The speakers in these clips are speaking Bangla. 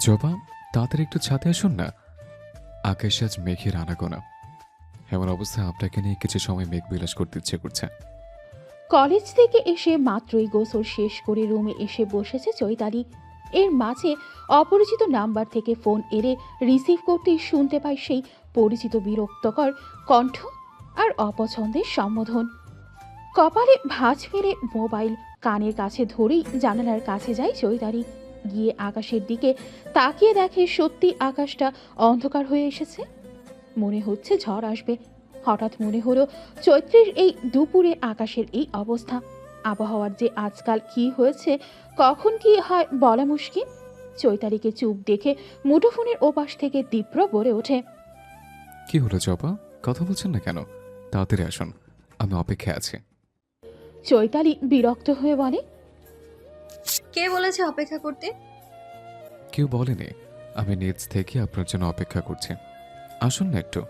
জবা, তাড়াতাড়ি একটু ছাদে আসুন না। আকাশে আজ মেঘের আনাগোনা। এমন অবস্থায় আপনাকে নিয়ে কিছু সময় মেঘ বিলাস করতে ইচ্ছে করছে। কলেজ থেকে এসে মাত্রই গোসল শেষ করে রুমে এসে বসেছে চৈতালি। এর মাঝে অপরিচিত নাম্বার থেকে ফোন এলে রিসিভ করতেই শুনতে পায় সেই পরিচিত বিরক্তকর কণ্ঠ আর অপছন্দের সম্বোধন। কপালে ভাঁজ ফেলে মোবাইল কানের কাছে ধরেই জানালার কাছে যায় চৈতালি। গিয়ে আকাশের দিকে তাকিয়ে দেখে সত্যি আকাশটা অন্ধকার হয়ে এসেছে। মনে হচ্ছে ঝড় আসবে। হঠাৎ মনে হলো চৈত্রের এই দুপুরে আকাশের এই অবস্থা। আবহাওয়ার যে আজকাল কি হয়েছে, কখন কি হয় বলা মুশকিল। চৈতালিকে চুপ দেখে মুঠোফোনের ওপাশ থেকে তীব্র বলে ওঠে, কি হলো জবা, কথা বলছেন না কেন? তাড়াতাড়ি আসুন, আমি অপেক্ষায় আছি। চৈতালি বিরক্ত হয়ে বলে, কে বলেছে অপেক্ষা করতে? কেউ বলেনি, আমি নিজ থেকে আপনার জন্য অপেক্ষা করছি। আসুন না একটু।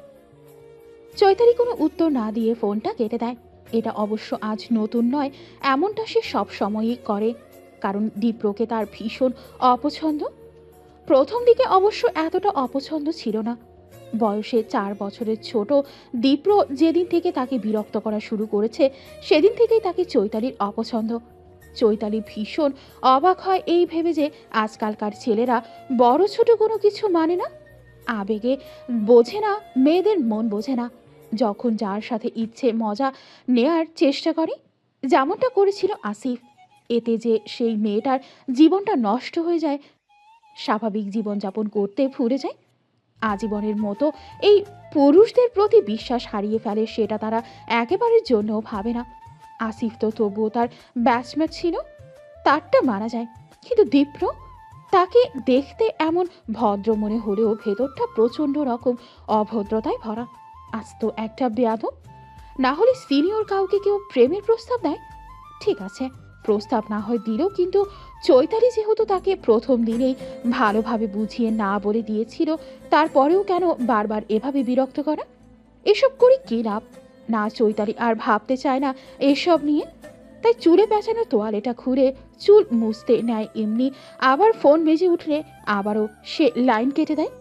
চৈতালি কোনো উত্তর না দিয়ে ফোনটা কেটে দেয়। এটা অবশ্য আজ নতুন নয়, এমনটা সে সব সময়ই করে। কারণ দীপ্রকে তার ভীষণ অপছন্দ। প্রথম দিকে অবশ্য এতটা অপছন্দ ছিল না। বয়সে 4 বছরের ছোট দীপ্র যেদিন থেকে তাকে বিরক্ত করা শুরু করেছে, সেদিন থেকেই তাকে চৈতালির অপছন্দ। চৈতালি ভীষণ অবাক হয় এই ভেবে যে আজকালকার ছেলেরা বড় ছোট কোনো কিছু মানে না, আবেগে বোঝে না, মেয়েদের মন বোঝে না। যখন যার সাথে ইচ্ছে মজা নেয়ার চেষ্টা করে, যেমনটা করেছিল আসিফ, এতে যে সেই মেয়েটার জীবনটা নষ্ট হয়ে যায়, স্বাভাবিক জীবনযাপন করতে ভুলে যায়, আজীবনের মতো এই পুরুষদের প্রতি বিশ্বাস হারিয়ে ফেলে, সেটা তারা একেবারের জন্যও ভাবে না। আসিফ তো তবুও তার ব্যাচমেট ছিল, তারটা মারা যায়। কিন্তু দীপ্র, তাকে দেখতে এমন ভদ্র মনে হলেও ভেতরটা প্রচণ্ড রকম অভদ্রতায় ভরা। আজ তো একটা বেয়াদব। না হলে সিনিয়র কাউকে কেউ প্রেমের প্রস্তাব দেয়, ঠিক আছে, প্রস্তাব না হয় দিল, কিন্তু চৈতালি যেহেতু তাকে প্রথম দিনেই ভালোভাবে বুঝিয়ে না বলে দিয়েছিল, তারপরেও কেন বারবার এভাবে বিরক্ত করা? এসব করে কী লাভ? না, চৈতালি আর ভাবতে চায় না এসব নিয়ে। তাই চুলে পেঁচানো তোয়ালেটা খুলে চুল মুছতে নেয় এমনি, আবার ফোন বেজে উঠলে আবারও সে লাইন কেটে দেয়।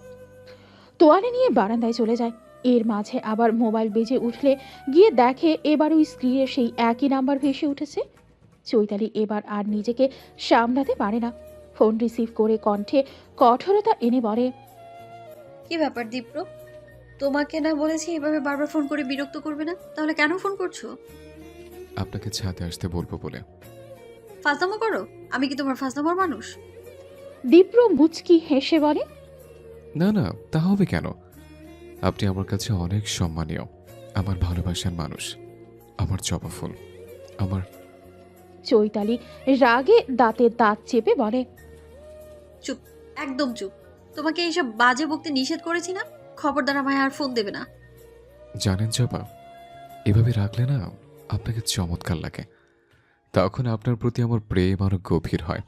তোয়ালে নিয়ে বারান্দায় চলে যায়। এর মাঝে আবার মোবাইল বেজে উঠলে গিয়ে দেখে এবারও স্ক্রিনে সেই একই নাম্বার ভেসে উঠেছে। চৈতালি এবার আর নিজেকে সামলাতে পারে না। ফোন রিসিভ করে কণ্ঠে কঠোরতা এনে বলে, কি ব্যাপার দীপ্র? তোমাকে না বলেছি এভাবে বারবার ফোন করে বিরক্ত করবে না, তাহলে কেন ফোন করছো? আপনাকে ছাদে আসতে বলবো বলে। ফাজলামো করো? আমি কি তোমার ফাজলামোর মানুষ? দীপ্র মুচকি হেসে বলে, না না, তা হবে কেন? আপনি আমার কাছে অনেক সম্মানীয়, আমার ভালোবাসার মানুষ, আমার জবা ফুল, আমার। চৈতালি রাগে দাঁতে দাঁত চেপে বলে, চুপ, একদম চুপ। তোমাকে এইসব বাজে বকতে নিষেধ করেছি না? খবরদার আমায় আর ফোন দেবে না। জানেন জবা, এভাবে রাখলে না আপনাকে চমৎকার লাগে। তখন আপনার প্রতি আমার প্রেম আরো গভীর হয়,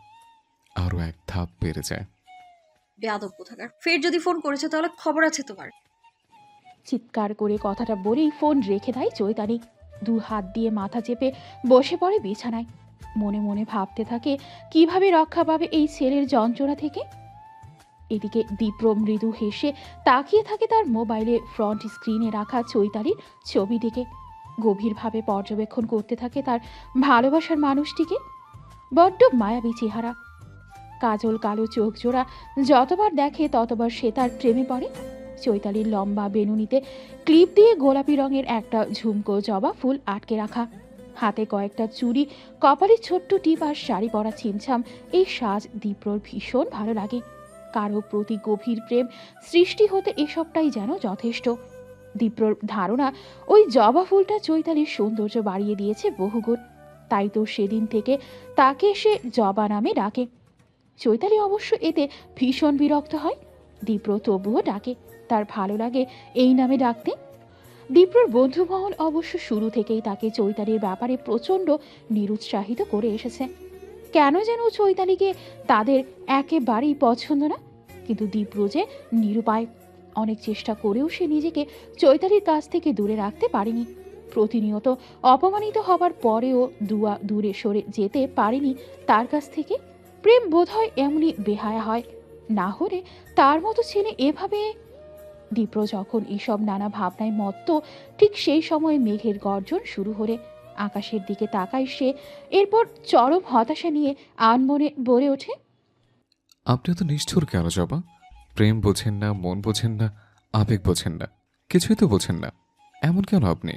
আরো এক ধাপ বেড়ে যায়। বেয়াদব কোথাকার, ফের যদি ফোন করেছো তাহলে খবর আছে তোমার। চিৎকার করে কথাটা বলেই ফোন রেখে দেয় চৈতালি। দু হাত দিয়ে মাথা চেপে বসে পড়ে বিছানায়। মনে মনে ভাবতে থাকে কিভাবে রক্ষা পাবে এই ছেলের যন্ত্রণা থেকে। এদিকে দীপ্র মৃদু হেসে তাকিয়ে থাকে তার মোবাইলে ফ্রন্ট স্ক্রিনে রাখা চৈতালির ছবিটিকে। গভীরভাবে পর্যবেক্ষণ করতে থাকে তার ভালোবাসার মানুষটিকে। বড্ড মায়াবী চেহারা, কাজল কালো চোখ জোড়া, যতবার দেখে ততবার সে তার প্রেমে পড়ে। চৈতালির লম্বা বেনুনিতে ক্লিপ দিয়ে গোলাপি রঙের একটা ঝুমকো জবা ফুল আটকে রাখা, হাতে কয়েকটা চুড়ি, কপালে ছোট্ট টিপ আর শাড়ি পরা ছিমছাম এই সাজ দীপ্রর ভীষণ ভালো লাগে। কারো প্রতি গভীর প্রেম সৃষ্টি হতে এসবটাই যেন যথেষ্ট। দীপ্রর ধারণা ওই জবা ফুলটা চৈতালির সৌন্দর্য বাড়িয়ে দিয়েছে বহুগুণ, তাই তো সেদিন থেকে তাকে সে জবা নামে ডাকে। চৈতালি অবশ্য এতে ভীষণ বিরক্ত হয়। দীপ্র তবুও ডাকে, তার ভালো লাগে এই নামে ডাকতে। দীপ্রর বন্ধুমহল অবশ্য শুরু থেকেই তাকে চৈতালির ব্যাপারে প্রচণ্ড নিরুৎসাহিত করে এসেছে। কেন যেন চৈতালিকে তাদের একেবারেই পছন্দ না। কিন্তু দীপ্র যে নিরুপায়, অনেক চেষ্টা করেও সে নিজেকে চৈতালির কাছ থেকে দূরে রাখতে পারেনি। প্রতিনিয়ত অপমানিত হবার পরেও দূরে সরে যেতে পারেনি তার কাছ থেকে। প্রেম বোধহয় এমনই বেহায়া হয়, না হলে তার মতো ছেলে এভাবে। দীপ্র যখন এসব নানা ভাবনায় মত্ত, ঠিক সেই সময় মেঘের গর্জন শুরু হলে আকাশের দিকে তাকায় সে। এরপর চরম হতাশা নিয়ে আনমনে বলে ওঠে, আপনি তো নিষ্ঠুর কেন জবা? প্রেম বোঝেন না, মন বোঝেন না, আবেগ বোঝেন না, কিছুই তো বোঝেন না, এমন কেন আপনি?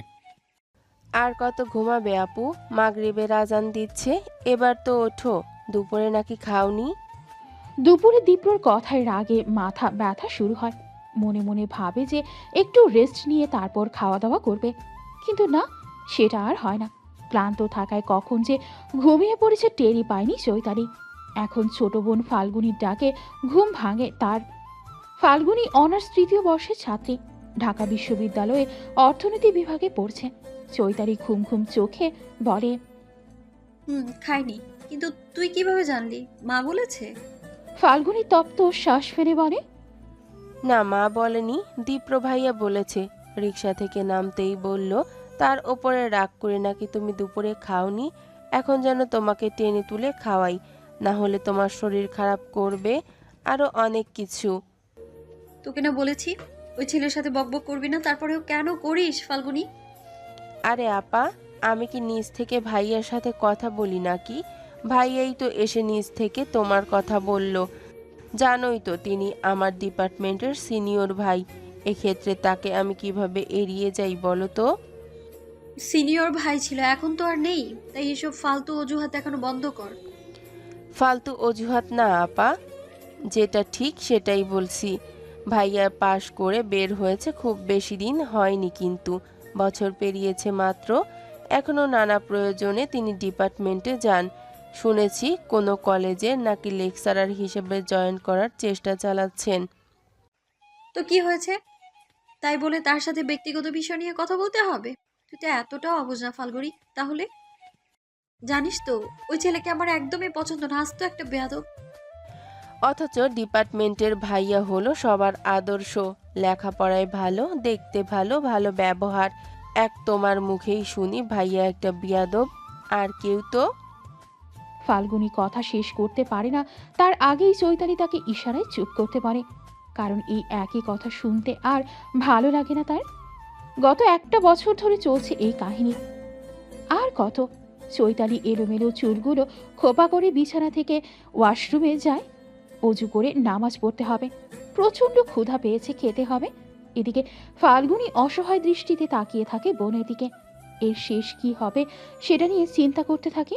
আর কত ঘুমাবে আপু? মাগরিবের আজান দিচ্ছে, এবার তো ওঠো। দুপুরে নাকি খাওনি? দুপুরে দীপ্রর কথায় রাগে মাথা ব্যথা শুরু হয়। মনে মনে ভাবে যে একটু রেস্ট নিয়ে তারপর খাওয়া দাওয়া করবে, কিন্তু না, সেটা আর হয় না। ক্লান্ত থাকায় কখন যে ঘুমিয়ে পড়েছে টেরই পায়নি চৈতালি। এখন ছোট বোন ফাল্গুনির ডাকে ঘুম ভাঙে তার। ফাল্গুনি অনার্স তৃতীয় বর্ষের ছাত্রী, ঢাকা বিশ্ববিদ্যালয়ে অর্থনীতি বিভাগে পড়ছে। চৈতালি ঘুম ঘুম চোখে বলে, খাইনি। কিন্তু তুই কিভাবে জানলি? মা বলেছে? ফাল্গুনি তপ্ত শ্বাস ফেলে বলে, না, মা বলেনি, দীপ্র ভাইয়া বলেছে। রিক্সা থেকে নামতেই বলল তার ওপরে রাগ করে নাকি তুমি দুপুরে খাওনি। এখন যেন তোমাকে টেনে তুলে খাওয়াই, না হলে তোমার শরীর খারাপ করবে, আরো অনেক কিছু। তোকে না বলেছি ওই ছেলের সাথে বকবক করবি না, তারপরেও কেন করিস ফাল্গুনি? আরে আপা, আমি কি নিজ থেকে ভাইয়ার সাথে কথা বলি নাকি? ভাইয়াই তো এসে নিজ থেকে তোমার কথা বলল। জানোই তো তিনি আমার ডিপার্টমেন্টের সিনিয়র ভাই। এক্ষেত্রে তাকে আমি কিভাবে এড়িয়ে যাই বলো তো? সিনিয়র ভাই ছিল, এখন তো আর নেই। তাই এসব ফালতু অজুহাত দেখানো বন্ধ কর। ফালতু অজুহাত না আপা, যেটা ঠিক সেটাই বলছি। ভাইয়া পাশ করে বের হয়েছে খুব বেশি দিন হয়নি, কিন্তু বছর পেরিয়েছে মাত্র। এখনো নানা প্রয়োজনে তিনি ডিপার্টমেন্টে যান। শুনেছি কোনো কলেজে নাকি লেকচারার হিসেবে জয়েন করার চেষ্টা চালাচ্ছেন। তো কি হয়েছে? তাই বলে তার সাথে ব্যক্তিগত বিষয় নিয়ে কথা বলতে হবে? তুই তো এতটাও অবুঝ না ফাল্গুনি। তাহলে জানিস তো ওই ছেলেকে আমার একদমই পছন্দ না, আজ তো একটা বেয়াদব। অথচ ডিপার্টমেন্টের ভাইয়া হলো সবার আদর্শ। লেখাপড়ায় ভালো, দেখতে ভালো, ভালো ব্যবহার। এক তোমার মুখেই শুনি ভাইয়া একটা বিয়াদব, আর কেউ তো। ফাল্গুনি কথা শেষ করতে পারে না, তার আগেই চৈতালি তাকে ইশারায় চুপ করতে পারে। কারণ এই একই কথা শুনতে আর ভালো লাগে না তার। গত একটা বছর ধরে চলছে এই কাহিনী। আর কত? চৈতালি এলোমেলো চুলগুলো খোপা করে বিছানা থেকে ওয়াশরুমে যায়। অজু করে নামাজ পড়তে হবে। প্রচণ্ড ক্ষুধা পেয়েছে, খেতে হবে। এদিকে ফাল্গুনি অসহায় দৃষ্টিতে তাকিয়ে থাকে বোনের দিকে। এর শেষ কি হবে সেটা নিয়ে চিন্তা করতে থাকে।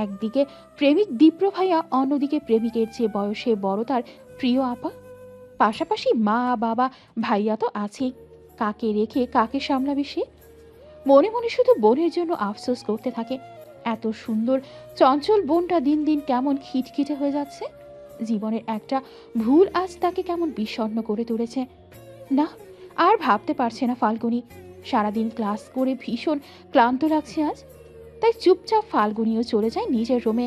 একদিকে প্রেমিক দীপ্র ভাইয়া, অন্যদিকে প্রেমিকের যে বয়সে বড় তার প্রিয় আপা। পাশাপাশি মা বাবা ভাইয়া তো আছেই। কাকে রেখে কাকে সামলাবে সে? মনে মনে শুধু বোনের জন্য আফসোস করতে থাকে। এত সুন্দর চঞ্চল বোনটা দিন দিন কেমন খিটখিটে হয়ে যাচ্ছে। জীবনের একটা ভুল আজ তাকে কেমন বিষণ্ণ করে তুলেছে। না, আর ভাবতে পারছে না ফাল্গুনি। সারাদিন ক্লাস করে ভীষণ ক্লান্ত লাগছে আজ। তাই চুপচাপ ফাল্গুনিও চলে যায় নিজের রুমে।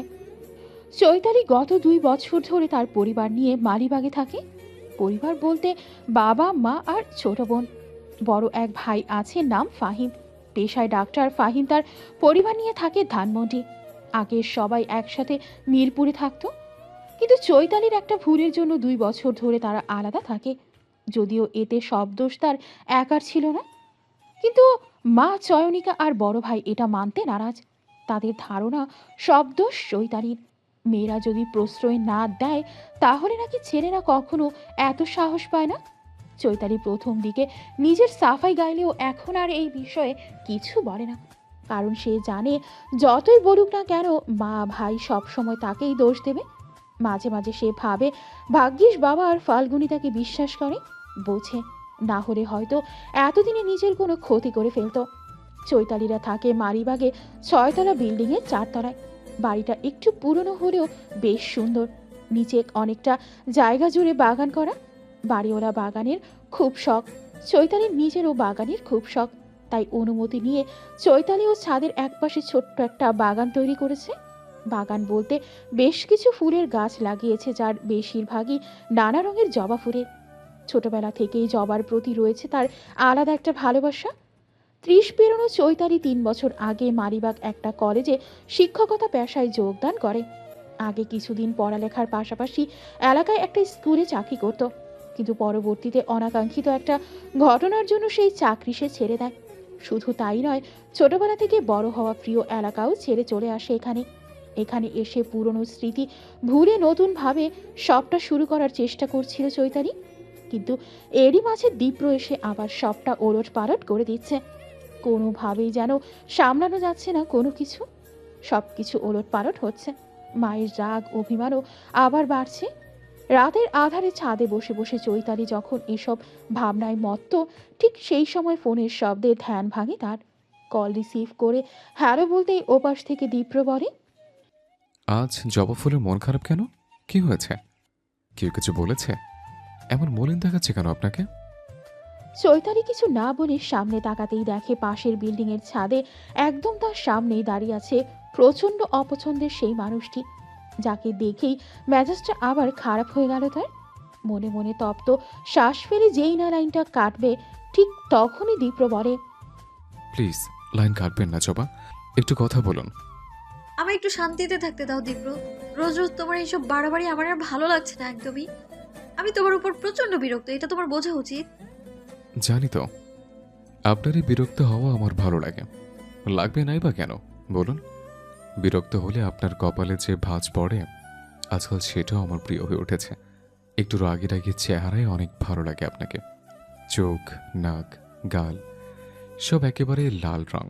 চৈতালি গত 2 বছর ধরে তার পরিবার নিয়ে মালিবাগে থাকে। পরিবার বলতে বাবা মা আর ছোট বোন। বড় এক ভাই আছে, নাম ফাহিম, পেশায় ডাক্তার। ফাহিম তার পরিবার নিয়ে থাকে ধানমন্ডি। আগে সবাই একসাথে মিরপুরে থাকতো, কিন্তু চৈতালির একটা ভুলের জন্য 2 বছর ধরে তারা আলাদা থাকে। যদিও এতে সব দোষ তার একার ছিল না, কিন্তু মা চয়নিকা আর বড় ভাই এটা মানতে নারাজ। তাদের ধারণা সব দোষ চৈতালির। মেয়েরা যদি প্রশ্রয় না দেয় তাহলে নাকি ছেলেরা কখনো এত সাহস পায় না। চৈতালি প্রথম দিকে নিজের সাফাই গাইলেও এখন আর এই বিষয়ে কিছু বলে না। কারণ সে জানে যতই বলুক না কেন মা ভাই সবসময় তাকেই দোষ দেবে। মাঝে মাঝে সে ভাবে ভাগ্যিস বাবা আর ফাল্গুনি তাকে বিশ্বাস করে, বোঝে। না হলে হয়তো এতদিনে নিজের কোনো ক্ষতি করে ফেলতো। চৈতালিরা থাকে মারিবাগে 6তলা বিল্ডিংয়ের 4তলায়। বাড়িটা একটু পুরনো হলেও বেশ সুন্দর। নিচে অনেকটা জায়গা জুড়ে বাগান করা। বাড়িওয়ালা বাগানের খুব শখ। চৈতালির নিজেরও বাগানের খুব শখ। তাই অনুমতি নিয়ে চৈতালিও ছাদের একপাশে ছোট্ট একটা বাগান তৈরি করেছে। বাগান বলতে বেশ কিছু ফুলের গাছ লাগিয়েছে, যার বেশিরভাগই নানা রঙের জবা ফুলের। ছোটবেলা থেকেই জবার প্রতি রয়েছে তার আলাদা একটা ভালোবাসা। 30 পেরোনো চৈতালি 3 বছর আগে মালিবাগ একটা কলেজে শিক্ষকতা পেশায় যোগদান করে। আগে কিছুদিন পড়ালেখার পাশাপাশি এলাকায় একটা স্কুলে চাকরি করত, কিন্তু পরবর্তীতে অনাকাঙ্ক্ষিত একটা ঘটনার জন্য সেই চাকরি সে ছেড়ে দেয়। শুধু তাই নয়, ছোটবেলা থেকে বড় হওয়া প্রিয় এলাকাও ছেড়ে চলে আসে এখানে। এখানে এসে পুরনো স্মৃতি ভুলে নতুনভাবে সবটা শুরু করার চেষ্টা করছিল চৈতালি, কিন্তু এরই মাঝে দীপ্র এসে আবার সবটা ওলট পালট করে দিচ্ছে। কোনোভাবেই যেন সামলানো যাচ্ছে না কোনো কিছু, সব কিছু ওলট পালট হচ্ছে। মায়ের রাগ অভিমানও আবার বাড়ছে। রাতের আধারে ছাদে বসে বসে চৈতালি যখন এসব ভাবনায় মত্ত, ঠিক সেই সময় ফোনের শব্দে ধ্যান ভাঙে তার। কল রিসিভ করে হ্যালো বলতেই ওপাশ থেকে দীপ্র বলে, আজ জবা ফুলের মন খারাপ কেন? কি হয়েছে? কেউ কিছু বলেছে? এমন মলিন দেখাচ্ছে কেন আপনাকে? চৈতালি কিছু না বলে সামনে তাকাতেই দেখে পাশের বিল্ডিং এর ছাদে একদম তার সামনেই দাঁড়িয়ে আছে প্রচন্ড অপছন্দের সেই মানুষটি, যাকে দেখেই মেজাজটা আবার খারাপ হয়ে গেল তার। মনে মনে তপ্ত শ্বাস ফেলে যেই না লাইনটা কাটবে, ঠিক তখনই দীপ্র বলে, প্লিজ লাইন কাটবেন না জবা, একটু কথা বলুন। আমায় একটু শান্তিতে থাকতে দাও দীপ্র। রোজ রোজ তোমার এইসব বাড়াবাড়ি আমার আর ভালো লাগছে না একদমই। আমি তোমার উপর প্রচন্ড বিরক্ত, এটা তোমার বোঝা উচিত। জানি তো, আপনারই বিরক্ত হওয়া আমার ভালো লাগে। লাগবে নাই বা কেন বলুন? বিরক্ত হলে আপনার কপালে যে ভাঁজ পড়ে আজকাল সেটাও আমার প্রিয় হয়ে উঠেছে। একটু রাগি রাগি চেহারায় অনেক ভালো লাগে আপনাকে। চোখ, নাক, গাল সব একেবারে লাল রং।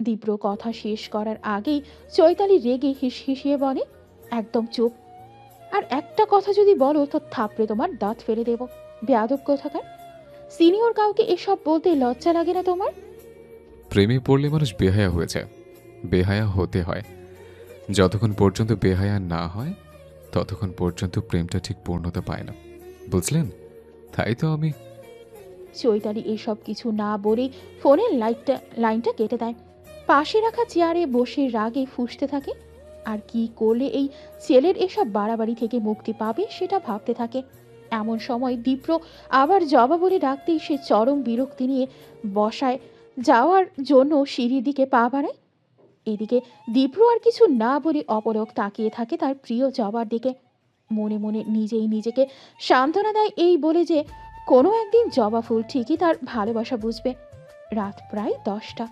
দীপ্র কথা শেষ করার আগেই চৈতালি রেগে হিসহিসিয়ে বলে, একদম চুপ, আর একটা কথা যদি বলো তো থাপড়ে তোমার দাঁত ফেলে দেব। বেয়াদব কোথাকার! সিনিয়র কাউকে এসব বলতে লজ্জা লাগে না তোমার? প্রেমে পড়লে মানুষ বেহায়া হয়ে যায়, বেহায়া হতে হয়। যতক্ষণ পর্যন্ত বেহায়া না হয় ততক্ষণ পর্যন্ত প্রেমটা ঠিক পূর্ণতা পায় না, বুঝলেন? তাই তো আমি। চৈতালি এসব কিছু না বলেই ফোনের লাইনটা কেটে দেয়। পাশে রাখা চেয়ারে বসে রাগে ফুঁসতে থাকে। আর কি করলে এই ছেলের এসব বাড়াবাড়ি থেকে মুক্তি পাবে সেটা ভাবতে থাকে। এমন সময় দীপ্র আবার জবা বলে ডাকতেই সে চরম বিরক্তি নিয়ে বসায় যাওয়ার জন্য সিঁড়ির দিকে পা বাড়ায়। এদিকে দীপ্র আর কিছু না বলে অপলক তাকিয়ে থাকে তার প্রিয় জবার দিকে। মনে মনে নিজেই নিজেকে সান্ত্বনা দেয় এই বলে যে কোনো একদিন জবা ফুল ঠিকই তার ভালোবাসা বুঝবে। রাত প্রায় 10টা।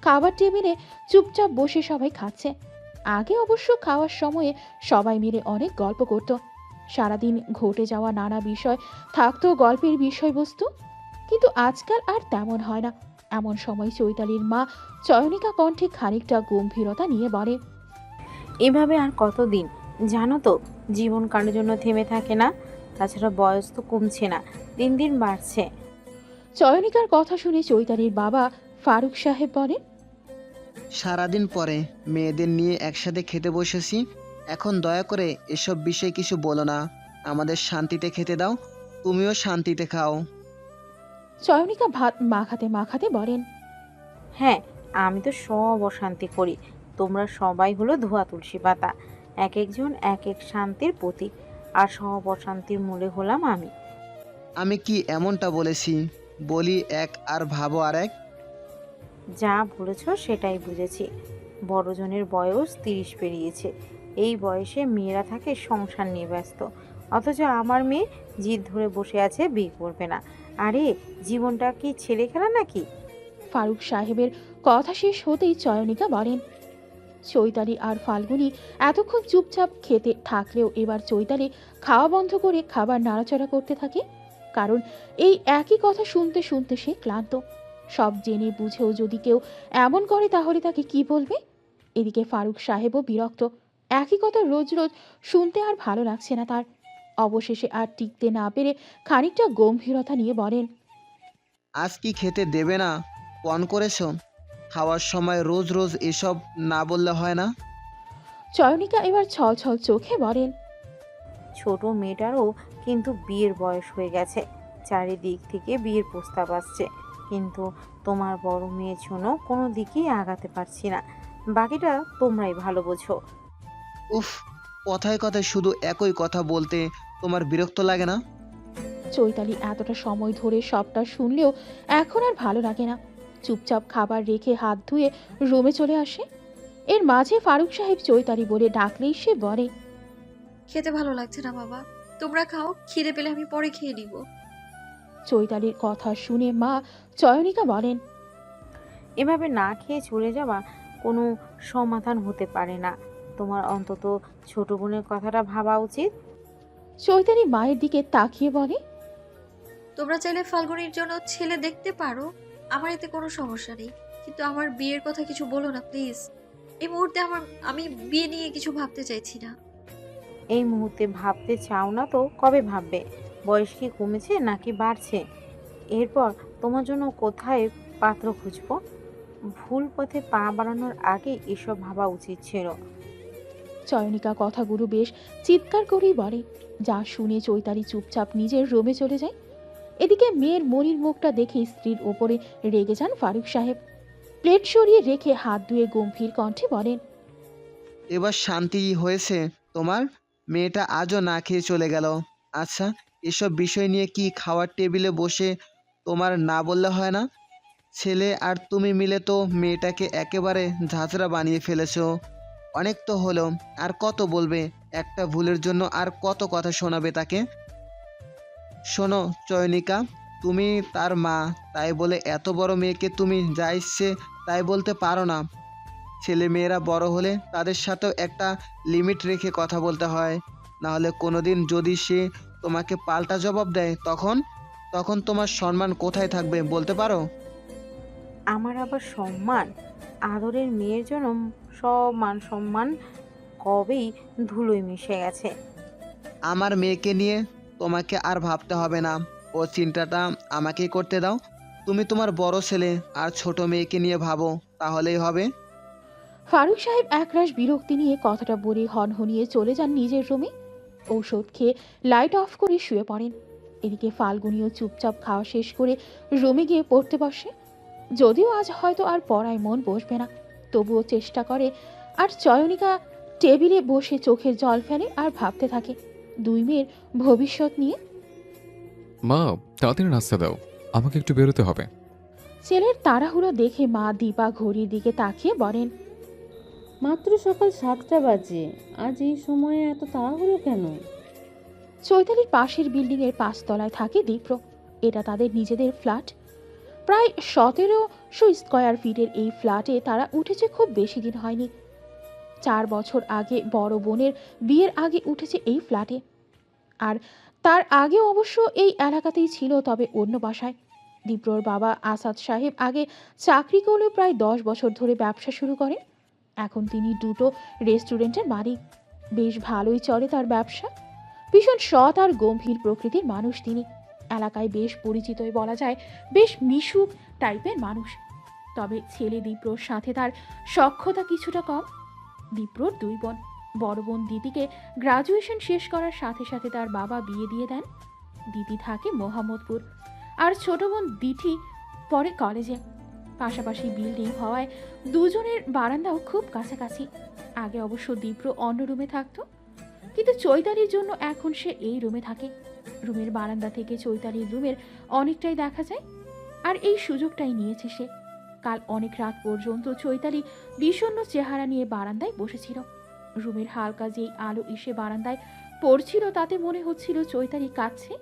খাবার টেবিলে চুপচাপ বসে সবাই খাচ্ছে। আগে অবশ্য খাওয়ার সময়ে সবাই মিলে অনেক গল্প করত। সারাদিন ঘটে যাওয়া নানা বিষয় থাকতো গল্পের বিষয়বস্তু, কিন্তু আজকাল আর তেমন হয় না। এমন সময় চৈতালির মা চয়নিকা কণ্ঠে খানিকটা গম্ভীরতা নিয়ে বলে, এভাবে আর কতদিন? জানো তো, জীবন কারোর জন্য থেমে থাকে না। তাছাড়া বয়স তো কমছে না, দিন দিন বাড়ছে। চয়নিকার কথা শুনে চৈতালির বাবা ফারুক সাহেব বলেন, সারাদিন পরে মেয়েদের নিয়ে একসাথে খেতে বসেছি, এখন দয়া করে এসব বিষয়ে কিছু বলো না। আমাদের শান্তিতে খেতে দাও, তুমিও শান্তিতে খাও। চয়নিকা ভাত মাখাতে মাখাতে বলেন, হ্যাঁ, আমি তো সব অশান্তি করি, তোমরা সবাই হলো ধোয়া তুলসী পাতা, এক একজন এক এক শান্তির প্রতীক, আর সব অশান্তির মূলে হলাম আমি। আমি কি এমনটা বলেছি? বলি এক আর ভাবো আর এক। যা বলেছ সেটাই বুঝেছি। বড়জনের বয়স 30 পেরিয়েছে। এই বয়সে মেয়েরা থাকে সংসার নিয়ে ব্যস্ত, অথচ আমার মেয়ে জিদ ধরে বসে আছে বিয়ে করবে না। আরে, জীবনটা কি ছেলে খেলা নাকি? ফারুক সাহেবের কথা শেষ হতেই চয়নিকা বলেন। চৈতালি আর ফাল্গুনি এতক্ষণ চুপচাপ খেতে থাকলেও এবার চৈতালি খাওয়া বন্ধ করে খাবার নাড়াচাড়া করতে থাকে, কারণ এই একই কথা শুনতে শুনতে সে ক্লান্ত। সব জেনে বুঝেও যদি কেউ এমন করে তাহলে তাকে কি বলবে? এদিকে ফারুক সাহেবও বিরক্ত। একই কথা রোজ রোজ শুনতে আর ভালো লাগছে না তার। অবশেষে আর টিকতে না পেরে খানিকটা গম্ভীরতা নিয়ে বলেন, আজ কি খেতে দেবে না? পণ করেছো? খাওয়ার সময় রোজ রোজ এসব না বললে হয় না? চয়নিকা এবার ছল ছল চোখে বলেন, ছোট মেয়েটারও কিন্তু বিয়ের বয়স হয়ে গেছে, চারিদিক থেকে বিয়ের প্রস্তাব আসছে, কিন্তু তোমার বড় মেয়ের জন্য কোনো দিকেই আগাতে পারছি না। বাকিটা তোমরাই ভালো বোঝো। উফ, কথায় কথায় শুধু একই কথা বলতে তোমার বিরক্ত লাগে না? চৈতালি এতটা সময় ধরে সবটা শুনলেও এখন আর ভালো লাগে না। চুপচাপ খাবার রেখে হাত ধুয়ে রুমে চলে আসে। এর মাঝে ফারুক সাহেব চৈতালি বলে ডাকলেই সে বলে, খেতে ভালো লাগছে না বাবা, তোমরা খাও, খিদে পেলে আমি পরে খেয়ে নিব। চৈতালির কথা শুনে মা চয়নিকা বলেন, এভাবে না খেয়ে চলে যাওয়া কোনো সমাধান হতে পারে না। তোমার অন্তত ছোট বোনের কথাটা ভাবা উচিত। চৈতালি মায়ের দিকে তাকিয়ে বলে, তোমরা চাইলে ফাল্গুনির জন্য ছেলে দেখতে পারো, আমার এতে কোনো সমস্যা নেই, কিন্তু আমার বিয়ের কথা কিছু বলো না প্লিজ। এই মুহূর্তে আমি বিয়ে নিয়ে কিছু ভাবতে চাইছি না। এই মুহূর্তে ভাবতে চাও না তো কবে ভাববে? বয়স কি কমেছে নাকি বাড়ছে? এরপর তোমার জন্য কোথায় পাত্র খুঁজবো? ভুল পথে পা বাড়ানোর আগে এসব ভাবা উচিত ছিল। চয়নিকা কথাগুলো বেশ চিৎকার করেই বলে, যা শুনে চৈতালি চুপচাপ নিজের রুমে চলে যায়। এদিকে মেয়ের মনির মুখটা দেখে স্ত্রীর ওপরে রেগে যান ফারুক সাহেব। প্লেট সরিয়ে রেখে হাত ধুয়ে গম্ভীর কণ্ঠে বলেন, এবার শান্তি হয়েছে তোমার? মেয়েটা আজও না খেয়ে চলে গেল। আচ্ছা, এসব বিষয় নিয়ে কি খাওয়ার টেবিলে বসে তোমার না বললে হয় না? ছেলে আর তুমি মিলে তো মেয়েটাকে একেবারে ঝাঁঝরা বানিয়ে ফেলেছো। অনেক তো হলো, আর কত বলবে? একটা ভুলের জন্য আর কত কথা শোনাবে তাকে? শোনো চয়নিকা, তুমি তার মা, তাই বলে এত বড় মেয়েকে তুমি যা ইচ্ছে তাই বলতে পারো না। ছেলে মেয়েরা বড় হলে তাদের সাথেও একটা লিমিট রেখে কথা বলতে হয়, নাহলে কোনোদিন যদি সে তোমাকে পাল্টা জবাব দেয় তখন তখন তোমার সম্মান কোথায় থাকবে বলতে পারো? আমার আবার সম্মান? আদরের মেয়ের জন্য সব মান সম্মান কবেই ধুলোয় মিশে গেছে। আমার মেয়েকে নিয়ে তোমাকে আর ভাবতে হবে না, ও চিন্তাটা আমাকেই করতে দাও। তুমি তোমার বড় ছেলে আর ছোট মেয়েকে নিয়ে ভাবো, তাহলেই হবে। ফারুক সাহেব একরাশ বিরক্তি নিয়ে কথাটা বলে হনহনিয়ে চলে যান নিজের রুমে। ঔষধ খেয়ে লাইট অফ করে শুয়ে পড়েন। এদিকে ফাল্গুনিও চুপচাপ খাওয়া শেষ করে রুমে গিয়ে পড়তে বসে। যদিও আজ হয়তো আর পড়ায় মন বসবে না, তবুও চেষ্টা করে। আর চয়নিকা টেবিলে বসে চোখের জল ফেলে আর ভাবতে থাকে দুই মেয়ের ভবিষ্যৎ নিয়ে। মা, তাড়াতাড়ি নাস্তা দাও, আমাকে একটু বেরোতে হবে। ছেলের তাড়াহুড়ো দেখে মা দীপা ঘড়ির দিকে তাকিয়ে বলেন, মাত্র সকাল 7টা বাজে, আজ এই সময়ে এত তাড়াহুড়ো কেন? চৈতালির পাশের বিল্ডিংয়ের 5 তলায় থাকে দীপ্র। এটা তাদের নিজেদের ফ্ল্যাট। প্রায় 1700 স্কয়ার ফিটের এই ফ্ল্যাটে তারা উঠেছে খুব বেশি দিন হয়নি। 4 বছর আগে বড় বোনের বিয়ের আগে উঠেছে এই ফ্ল্যাটে। আর তার আগে অবশ্য এই এলাকাতেই ছিল, তবে অন্য বাসায়। দীপ্রর বাবা আসাদ সাহেব আগে চাকরি করলেও প্রায় 10 বছর ধরে ব্যবসা শুরু করেন। এখন তিনি দুটো রেস্টুরেন্টের মালিক। বেশ ভালোই চলে তার ব্যবসা। ভীষণ সৎ আর গম্ভীর প্রকৃতির মানুষ তিনি। এলাকায় বেশ পরিচিতই বলা যায়, বেশ মিশুক টাইপের মানুষ। তবে ছেলে দীপ্রর সাথে তার সখ্যতা কিছুটা কম। দীপ্রর 2 বোন। বড় বোন দিদিকে গ্রাজুয়েশন শেষ করার সাথে সাথে তার বাবা বিয়ে দিয়ে দেন। দিদি থাকে মোহাম্মদপুর, আর ছোট বোন দিঠি পড়ে কলেজে। পাশাপাশি বিল্ডিং হওয়ায় দুজনের বারান্দাও খুব কাছাকাছি। আগে অবশ্য দীপ্র অন্য রুমে থাকতো, কিন্তু চৈতালির জন্য এখন সে এই রুমে থাকে। রুমের বারান্দা থেকে চৈতালির রুমের অনেকটাই দেখা যায়, আর এই সুযোগটাই নিয়েছে সে। কাল অনেক রাত পর্যন্ত চৈতালি বিষণ্ণ চেহারা নিয়ে বারান্দায় বসেছিল। রুমের হালকা যেই আলো এসে বারান্দায় পড়ছিল, তাতে মনে হচ্ছিল চৈতালি কাঁদছে।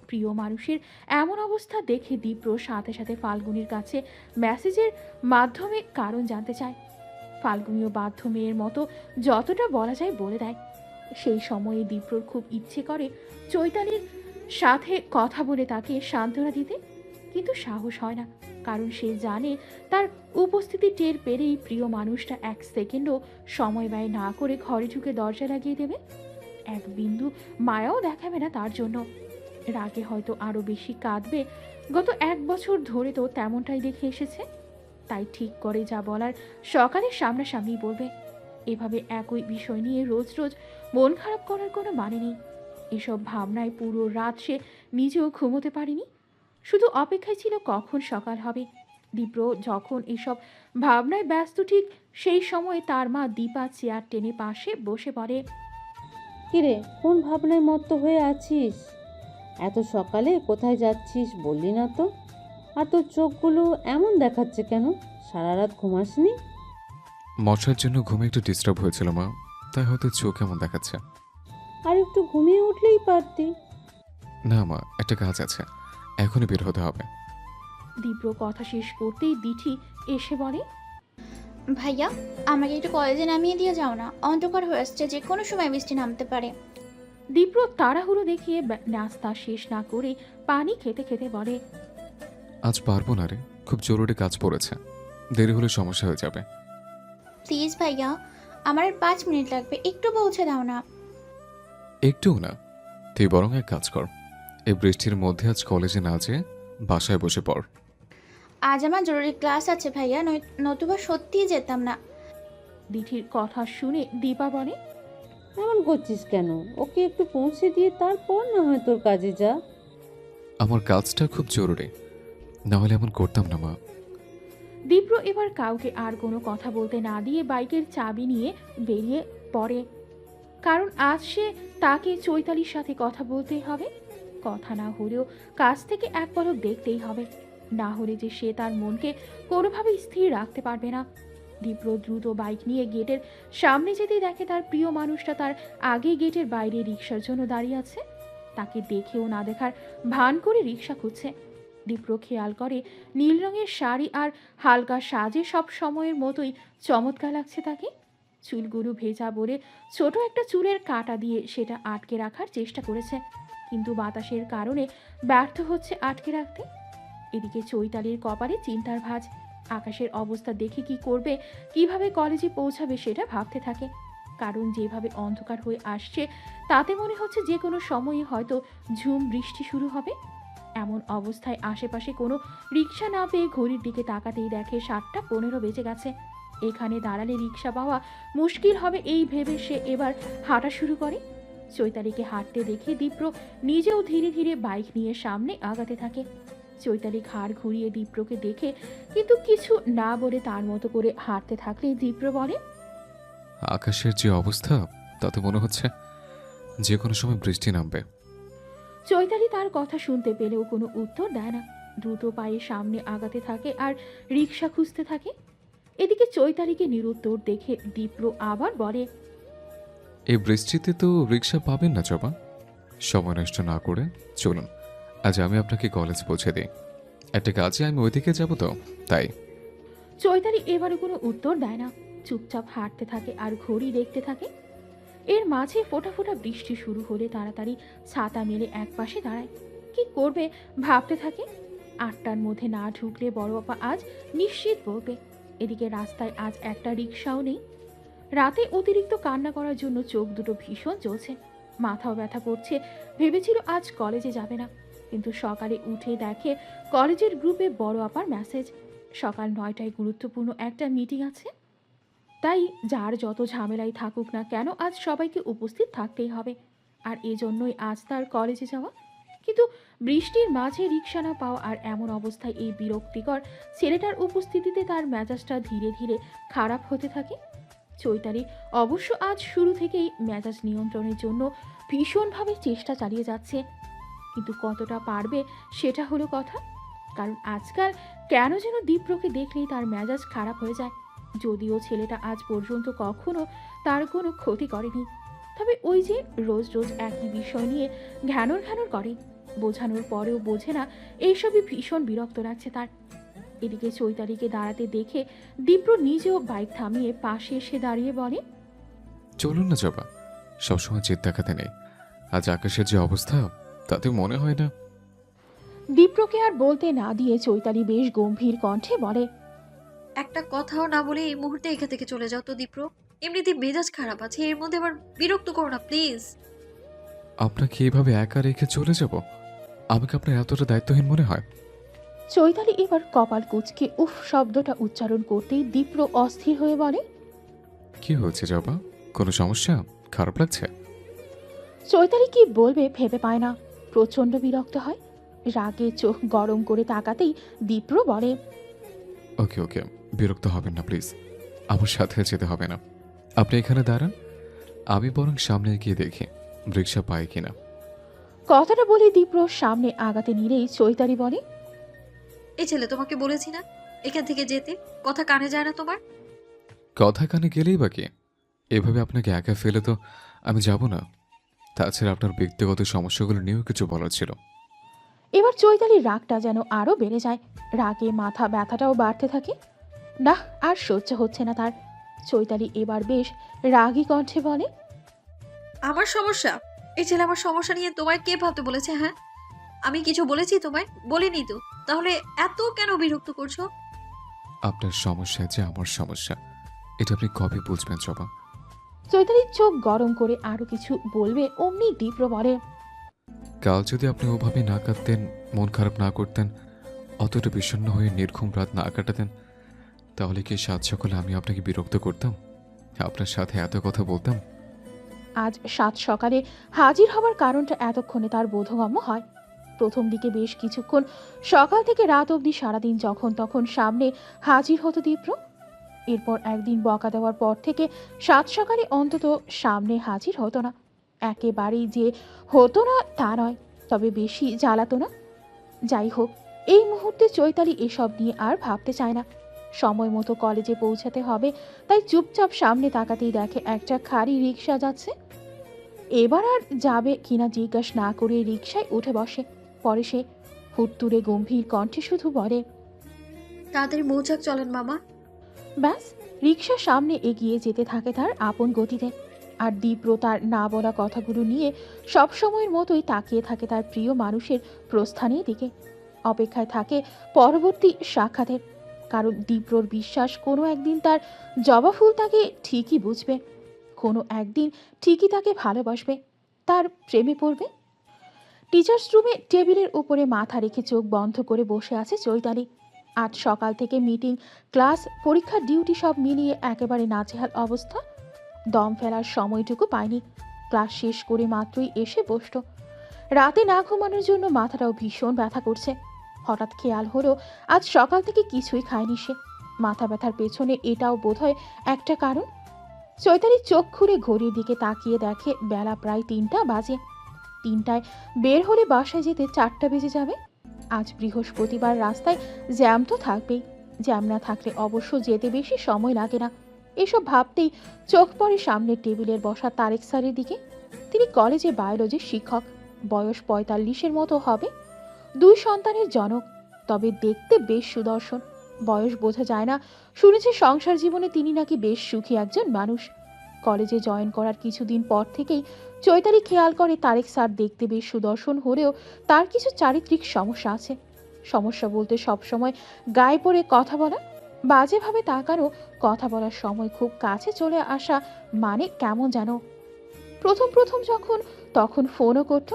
প্রিয় মানুষের এমন অবস্থা দেখে দীপ্র সাথে সাথে ফাল্গুনির কাছে মেসেজের মাধ্যমে কারণ জানতে চায়। ফাল্গুনিও বাধ্য মেয়ের মতো যতটা বলা যায় বলে দেয়। সেই সময়ে দীপ্রর খুব ইচ্ছে করে চৈতালির সাথে কথা বলে তাকে সান্ত্বনা দিতে, কিন্তু সাহস হয় না, কারণ সে জানে তার উপস্থিতি টের পেলেই প্রিয় মানুষটা 1 সেকেন্ডও সময় ব্যয় না করে ঘরে ঢুকে দরজা লাগিয়ে দেবে। এক বিন্দু মায়াও দেখাবে না তার জন্য। রাগে হয়তো আরো বেশি কাঁদবে। গত 1 বছর ধরে তো তেমনটাই দেখে এসেছে। তাই ঠিক করে যা বলার সকালে সামনাসামনি বলবে। এভাবে একই বিষয় নিয়ে রোজ রোজ মন খারাপ করার কোনো মানে নেই। এসব ভাবনায় পুরো রাত সে নিজেও ঘুমোতে পারেনি। শুধু অপেক্ষায় ছিল কখন সকাল হবে। দীপ্র যখন এসব ভাবনায় ব্যস্ত, ঠিক সেই সময় তার মা দীপা চেয়ার টেনে পাশে বসে পড়ে। কিরে, কোন ভাবনায় মত্ত হয়ে আছিস? এত সকালে কোথায় যাচ্ছিস বললি না তো? আর তোর চোখগুলো এমন দেখাচ্ছে কেন? সারা রাত ঘুমাসনি? মশার জন্য ঘুমে একটু ডিস্টার্ব হয়েছিল মা, তাই হয়তো চোখ এমন দেখাচ্ছে। আর একটু ঘুমিয়ে উঠলেই পারতি। না মা, একটা কাজ আছে, এখনই বের হতে হবে। দীপ্র কথা শেষ করতেই দিঠি এসে বলে, ভাইয়া, আমাকে একটু কলেজে নামিয়ে দিয়ে যাও না, অন্ধকার হয়ে আসছে, যে কোনো সময় বৃষ্টি নামতে পারে। দীপ্র তাড়াহুড়ো দেখিয়ে নাস্তা শেষ না করে পানি খেতে খেতে বলে, আজ পারবো না রে, খুব জরুরি কাজ পড়েছে, দেরি হলে সমস্যা হয়ে যাবে। প্লিজ ভাইয়া, আমার আর 5 মিনিট লাগবে, একটু পৌঁছে দাও না। একটুও না, তুই বরং এক কাজ কর, এই বৃষ্টির মধ্যে আজ কলেজে না যেয়ে বাসায় বসে পড়। আজ আমার জরুরি ক্লাস আছে ভাইয়া, নতুবা সত্যিই যেতাম না। দিঠির কথা শুনে দীপা বলে, এমন করছিস কেন? ওকে একটু পৌঁছে দিয়ে তারপর না হয় তোর কাজে যা। আমার কাজটা খুব জরুরি, না হলে এমন করতাম না মা। দীপ্র এবার কাউকে আর কোনো কথা বলতে না দিয়ে বাইকের চাবি নিয়ে বেরিয়ে পড়ে। কারণ আজ সে তাকে চৈতালির সাথে কথা বলতেই হবে, কথা না হলেও কাছ থেকে এক পলক দেখতেই হবে, না হলে যে সে তার মনকে কোনোভাবে স্থির রাখতে পারবে না। দীপ্র দ্রুত বাইক নিয়ে গেটের সামনে যেতেই দেখে তার প্রিয় মানুষটা তার আগে গেটের বাইরে রিক্সার জন্য দাঁড়িয়ে আছে। তাকে দেখেও না দেখার ভান করে রিক্সা খুঁজছে। দীপ্র খেয়াল করে নীল রঙের শাড়ি আর হালকা সাজে সব সময়ের মতোই চমৎকার লাগছে তাকে। চুলগুলো ভেজা বলে ছোট একটা চুলের কাঁটা দিয়ে সেটা আটকে রাখার চেষ্টা করেছে, কিন্তু বাতাসের কারণে ব্যর্থ হচ্ছে আটকে রাখতে। এদিকে চৈতালির কপালে চিন্তার ভাঁজ। আকাশের অবস্থা দেখে কি করবে, কিভাবে কলেজে পৌঁছাবে সেটা ভাবতে থাকে। কারণ যেভাবে অন্ধকার হয়ে আসছে তাতে মনে হচ্ছে যে কোনো সময়ই হয়তো ঝুম বৃষ্টি শুরু হবে। এমন অবস্থায় আশেপাশে কোনো রিক্সা না পেয়ে ঘড়ির দিকে তাকাতেই দেখে 7:15 বেজে গেছে। এখানে দাঁড়ালে রিক্সা পাওয়া মুশকিল হবে এই ভেবে সে এবার হাঁটা শুরু করে। চৈতালিকে হাঁটতে দেখে দীপ্র নিজেও ধীরে ধীরে বাইক নিয়ে সামনে আগাতে থাকে। চৈতালি ঘাড় ঘুরিয়ে দীপ্রকে দেখে কিন্তু কিছু না বলে তার মতো করে হাঁটতে থাকলে দীপ্র বলে, আকাশের যে অবস্থা তাতে মনে হচ্ছে যে কোনো সময় বৃষ্টি নামবে। চৈতালি তার কথা শুনতে পেলেও কোনো উত্তর দেয় না, দ্রুত পায়ে সামনে আগাতে থাকে আর রিক্সা খুঁজতে থাকে। এদিকে চৈতালিকে নিরুত্তর দেখে দীপ্র আবার বলে, এই বৃষ্টিতে তো রিক্সা পাবেন না জবা, সময় নষ্ট না করে চলুন, আজ আমি আপনাকে কলেজ পৌঁছে দিই। একটা কাজে আমি ওইদিকে যাব তো, তাই। চৈতালি এবারে কোনো উত্তর দেয় না, চুপচাপ হাঁটতে থাকে আর ঘড়ি দেখতে থাকে। এর মাঝে ফোঁটা ফোঁটা বৃষ্টি শুরু হলে তাড়াতাড়ি ছাতা মেলে একপাশে দাঁড়ায়। কি করবে ভাবতে থাকে। 8টার মধ্যে না ঢুকলে বড় আপা আজ নিশ্চিত বলবে। এদিকে রাস্তায় আজ একটা রিক্সাও নেই। রাতে অতিরিক্ত কান্না করার জন্য চোখ দুটো ভীষণ জ্বলছে, মাথাও ব্যথা করছে। ভেবেছিল আজ কলেজে যাবে না, কিন্তু সকালে উঠে দেখে কলেজের গ্রুপে বড় আপার মেসেজ, সকাল 9টায় গুরুত্বপূর্ণ একটা মিটিং আছে। তাই যার যত ঝামেলাই থাকুক না কেন আজ সবাইকে উপস্থিত থাকতেই হবে, আর এজন্যই আজ তার কলেজে যাওয়া। কিন্তু বৃষ্টির মাঝে রিক্সা না পাওয়া আর এমন অবস্থায় এই বিরক্তিকর ছেলেটার উপস্থিতিতে তার মেজাজটা ধীরে ধীরে খারাপ হতে থাকে। চৈতালি অবশ্য আজ শুরু থেকেই মেজাজ নিয়ন্ত্রণের জন্য ভীষণভাবে চেষ্টা চালিয়ে যাচ্ছে, কিন্তু কতটা পারবে সেটা হলো কথা। কারণ আজকাল কেন যেন দীপ্রকে দেখলেই তার মেজাজ খারাপ হয়ে যায়। যদিও ছেলেটা আজ পর্যন্ত কখনো তার কোনো ক্ষতি করেনি, তবে ওই যে রোজ রোজ একই বিষয় নিয়ে ঘ্যানর ঘ্যানর করে, বোঝানোর পরেও বোঝে না, এইসবই ভীষণ বিরক্ত লাগছে তার। এদিকে চৈতালিকে দাঁড়াতে দেখে দীপ্র নিজেও বাইক থামিয়ে পাশে এসে দাঁড়িয়ে বলে, চলুন না জবা, সবসময় জেদ দেখাতে নেই, আজ আকাশের যে অবস্থা তাতে মনে হয় না। দীপ্রকে আর বলতে না দিয়ে চৈতালি বেশ গম্ভীর কণ্ঠে বলে, একটা কথাও না বলে এই মুহূর্তে এখান থেকে চলে যাও তো দীপ্র। এমনিতেই মেজাজ খারাপ আছে, এর মধ্যে আবার বিরক্ত করো না প্লিজ। আপনাকে এইভাবে একা রেখে চলে যাব? আমাকে আপনার এতটা দায়িত্বহীন মনে হয়? চৈতালি এবার কপাল কুঁচকে উফ শব্দটা উচ্চারণ করতেই দীপ্র অস্থির হয়ে বলে, কি হয়েছে জবা, কোনো সমস্যা, খারাপ লাগছে? চৈতালি কি বলবে ভেবে পায় না, প্রচণ্ড বিরক্ত হয়। রাগে চোখ গরম করে তাকাতেই দীপ্র বলে, ওকে ওকে, বিরক্ত হবেন না প্লিজ, আমার সাথে যেতে হবে না, আপনি এখানে দাঁড়ান, আমি বরং সামনে গিয়ে দেখি রিক্সা পাই কিনা। কথাটা বলে দীপ্র সামনে আগাতে নিলেই চৈতালি বলে, এই ছেলে তোমাকে বলেছি না এখান থেকে যেতে, কথা কানে যায় না তোমার? কথা কানে গেলেই বা কি? এভাবে আপনাকে একা ফেলে তো আমি যাব না। তাছাড়া আপনার ব্যক্তিগত সমস্যাগুলো নিয়েও কিছু বলার ছিল। এবার চৈতালির রাগটা যেন আরও বেড়ে যায়। রাগে মাথা ব্যথাটাও বাড়তে থাকে। না, আর সহ্য হচ্ছে না তার। চৈতালি এবার বেশ রাগী কণ্ঠে বলে, আমার সমস্যা? এই ছেলে আমার সমস্যা নিয়ে তোমায় কে ভাবতে বলেছে? হ্যাঁ, আমি কিছু বলেছি তোমায়? বলিনি তো। তাহলে এত কেন বিরক্ত করছো? আপনার সমস্যা যে আমার সমস্যা, এটা আপনি কবে বুঝবেন জবা? চৈতালির চোখ গরম করে আরও কিছু বলবে অমনি তীব্র বলে, কাল যদি আপনি ওভাবে না কাঁদতেন, মন খারাপ না করতেন, অতটা বিষণ্ণ হয়ে নির্ঘুম রাত না কাটাতেন, তাহলে কি সাত সকালে আমি আপনাকে বিরক্ত করতাম? আপনার সাথে এত কথা বলতাম? আজ সাত সকালে হাজির হবার কারণটা এতক্ষণে তার বোধগম্য হয়। প্রথম দিকে বেশ কিছুক্ষণ সকাল থেকে রাত অবধি সারাদিন যখন তখন সামনে হাজির হতো তীব্র। এরপর একদিন বকা দেওয়ার পর থেকে সাত সকালে অন্তত সামনে হাজির হতো না। একেবারেই যে হতো না তা নয়, তবে বেশি জ্বালাতো না। যাই হোক, এই মুহূর্তে চৈতালি এসব নিয়ে আর ভাবতে চায় না। সময় মতো কলেজে পৌঁছাতে হবে, তাই চুপচাপ সামনে তাকাতেই দেখে একটা খালি রিক্সা যাচ্ছে। এবার আর যাবে কিনা জিজ্ঞাসা না করে রিক্সায় উঠে বসে। পরে সে হুট্টুরে গম্ভীর কণ্ঠে শুধু বলে, তাড়াতাড়ি মৌচাক চলেন মামা। ব্যাস, রিক্সার সামনে এগিয়ে যেতে থাকে তার আপন গতিতে। আর দীপ্র তার না বলা কথাগুলো নিয়ে সবসময়ের মতোই তাকিয়ে থাকে তার প্রিয় মানুষের প্রস্থানের দিকে। অপেক্ষায় থাকে পরবর্তী সাক্ষাতের। কারণ দীপ্রর বিশ্বাস কোনো একদিন তার জবা ফুল তাকে ঠিকই বুঝবে, কোনো একদিন ঠিকই তাকে ভালোবাসবে, তার প্রেমে পড়বে। টিচার্স রুমে টেবিলের উপরে মাথা রেখে চোখ বন্ধ করে বসে আছে চৈতালি। আজ সকাল থেকে মিটিং, ক্লাস, পরীক্ষার ডিউটি সব মিলিয়ে একেবারে নাজেহাল অবস্থা। দম ফেলার সময়টুকু পায়নি। ক্লাস শেষ করে মাত্রই এসে বসত। রাতে না ঘুমানোর জন্য মাথাটাও ভীষণ ব্যথা করছে। হঠাৎ খেয়াল হলো আজ সকাল থেকে কিছুই খায়নি সে। মাথা ব্যথার পেছনে এটাও বোধহয় একটা কারণ। চৈতালি চোখ খুলে ঘড়ির দিকে তাকিয়ে দেখে বেলা প্রায় 3টা বাজে। 3টায় বের হলে বাসায় যেতে 4টা বেজে যাবে। আজ বৃহস্পতিবার, রাস্তায় জ্যাম তো থাকবেই। জ্যাম না থাকলে অবশ্য যেতে বেশি সময় লাগে না। এসব ভাবতেই চোখ পড়ে সামনের টেবিলের বসা তারেক স্যারের দিকে। তিনি কলেজে বায়োলজির শিক্ষক, বয়স 45-এর মতো হবে। 2 সন্তানের জনক, তবে দেখতে বেশ সুদর্শন। বয়স বোঝা যায় না। শুনেছি সংসার জীবনে তিনি নাকি বেশ সুখী একজন মানুষ। কলেজে জয়েন করার কিছুদিন পর থেকেই চৈতালি খেয়াল করে তারেক স্যার দেখতে বেশ সুদর্শন হলেও তার কিছু চারিত্রিক সমস্যা আছে। সমস্যা বলতে সবসময় গায়ে পড়ে কথা বলা, বাজেভাবে তাকানো, কথা বলার সময় খুব কাছে চলে আসা, মানে কেমন যেন। প্রথম প্রথম তখন ফোনও করতো,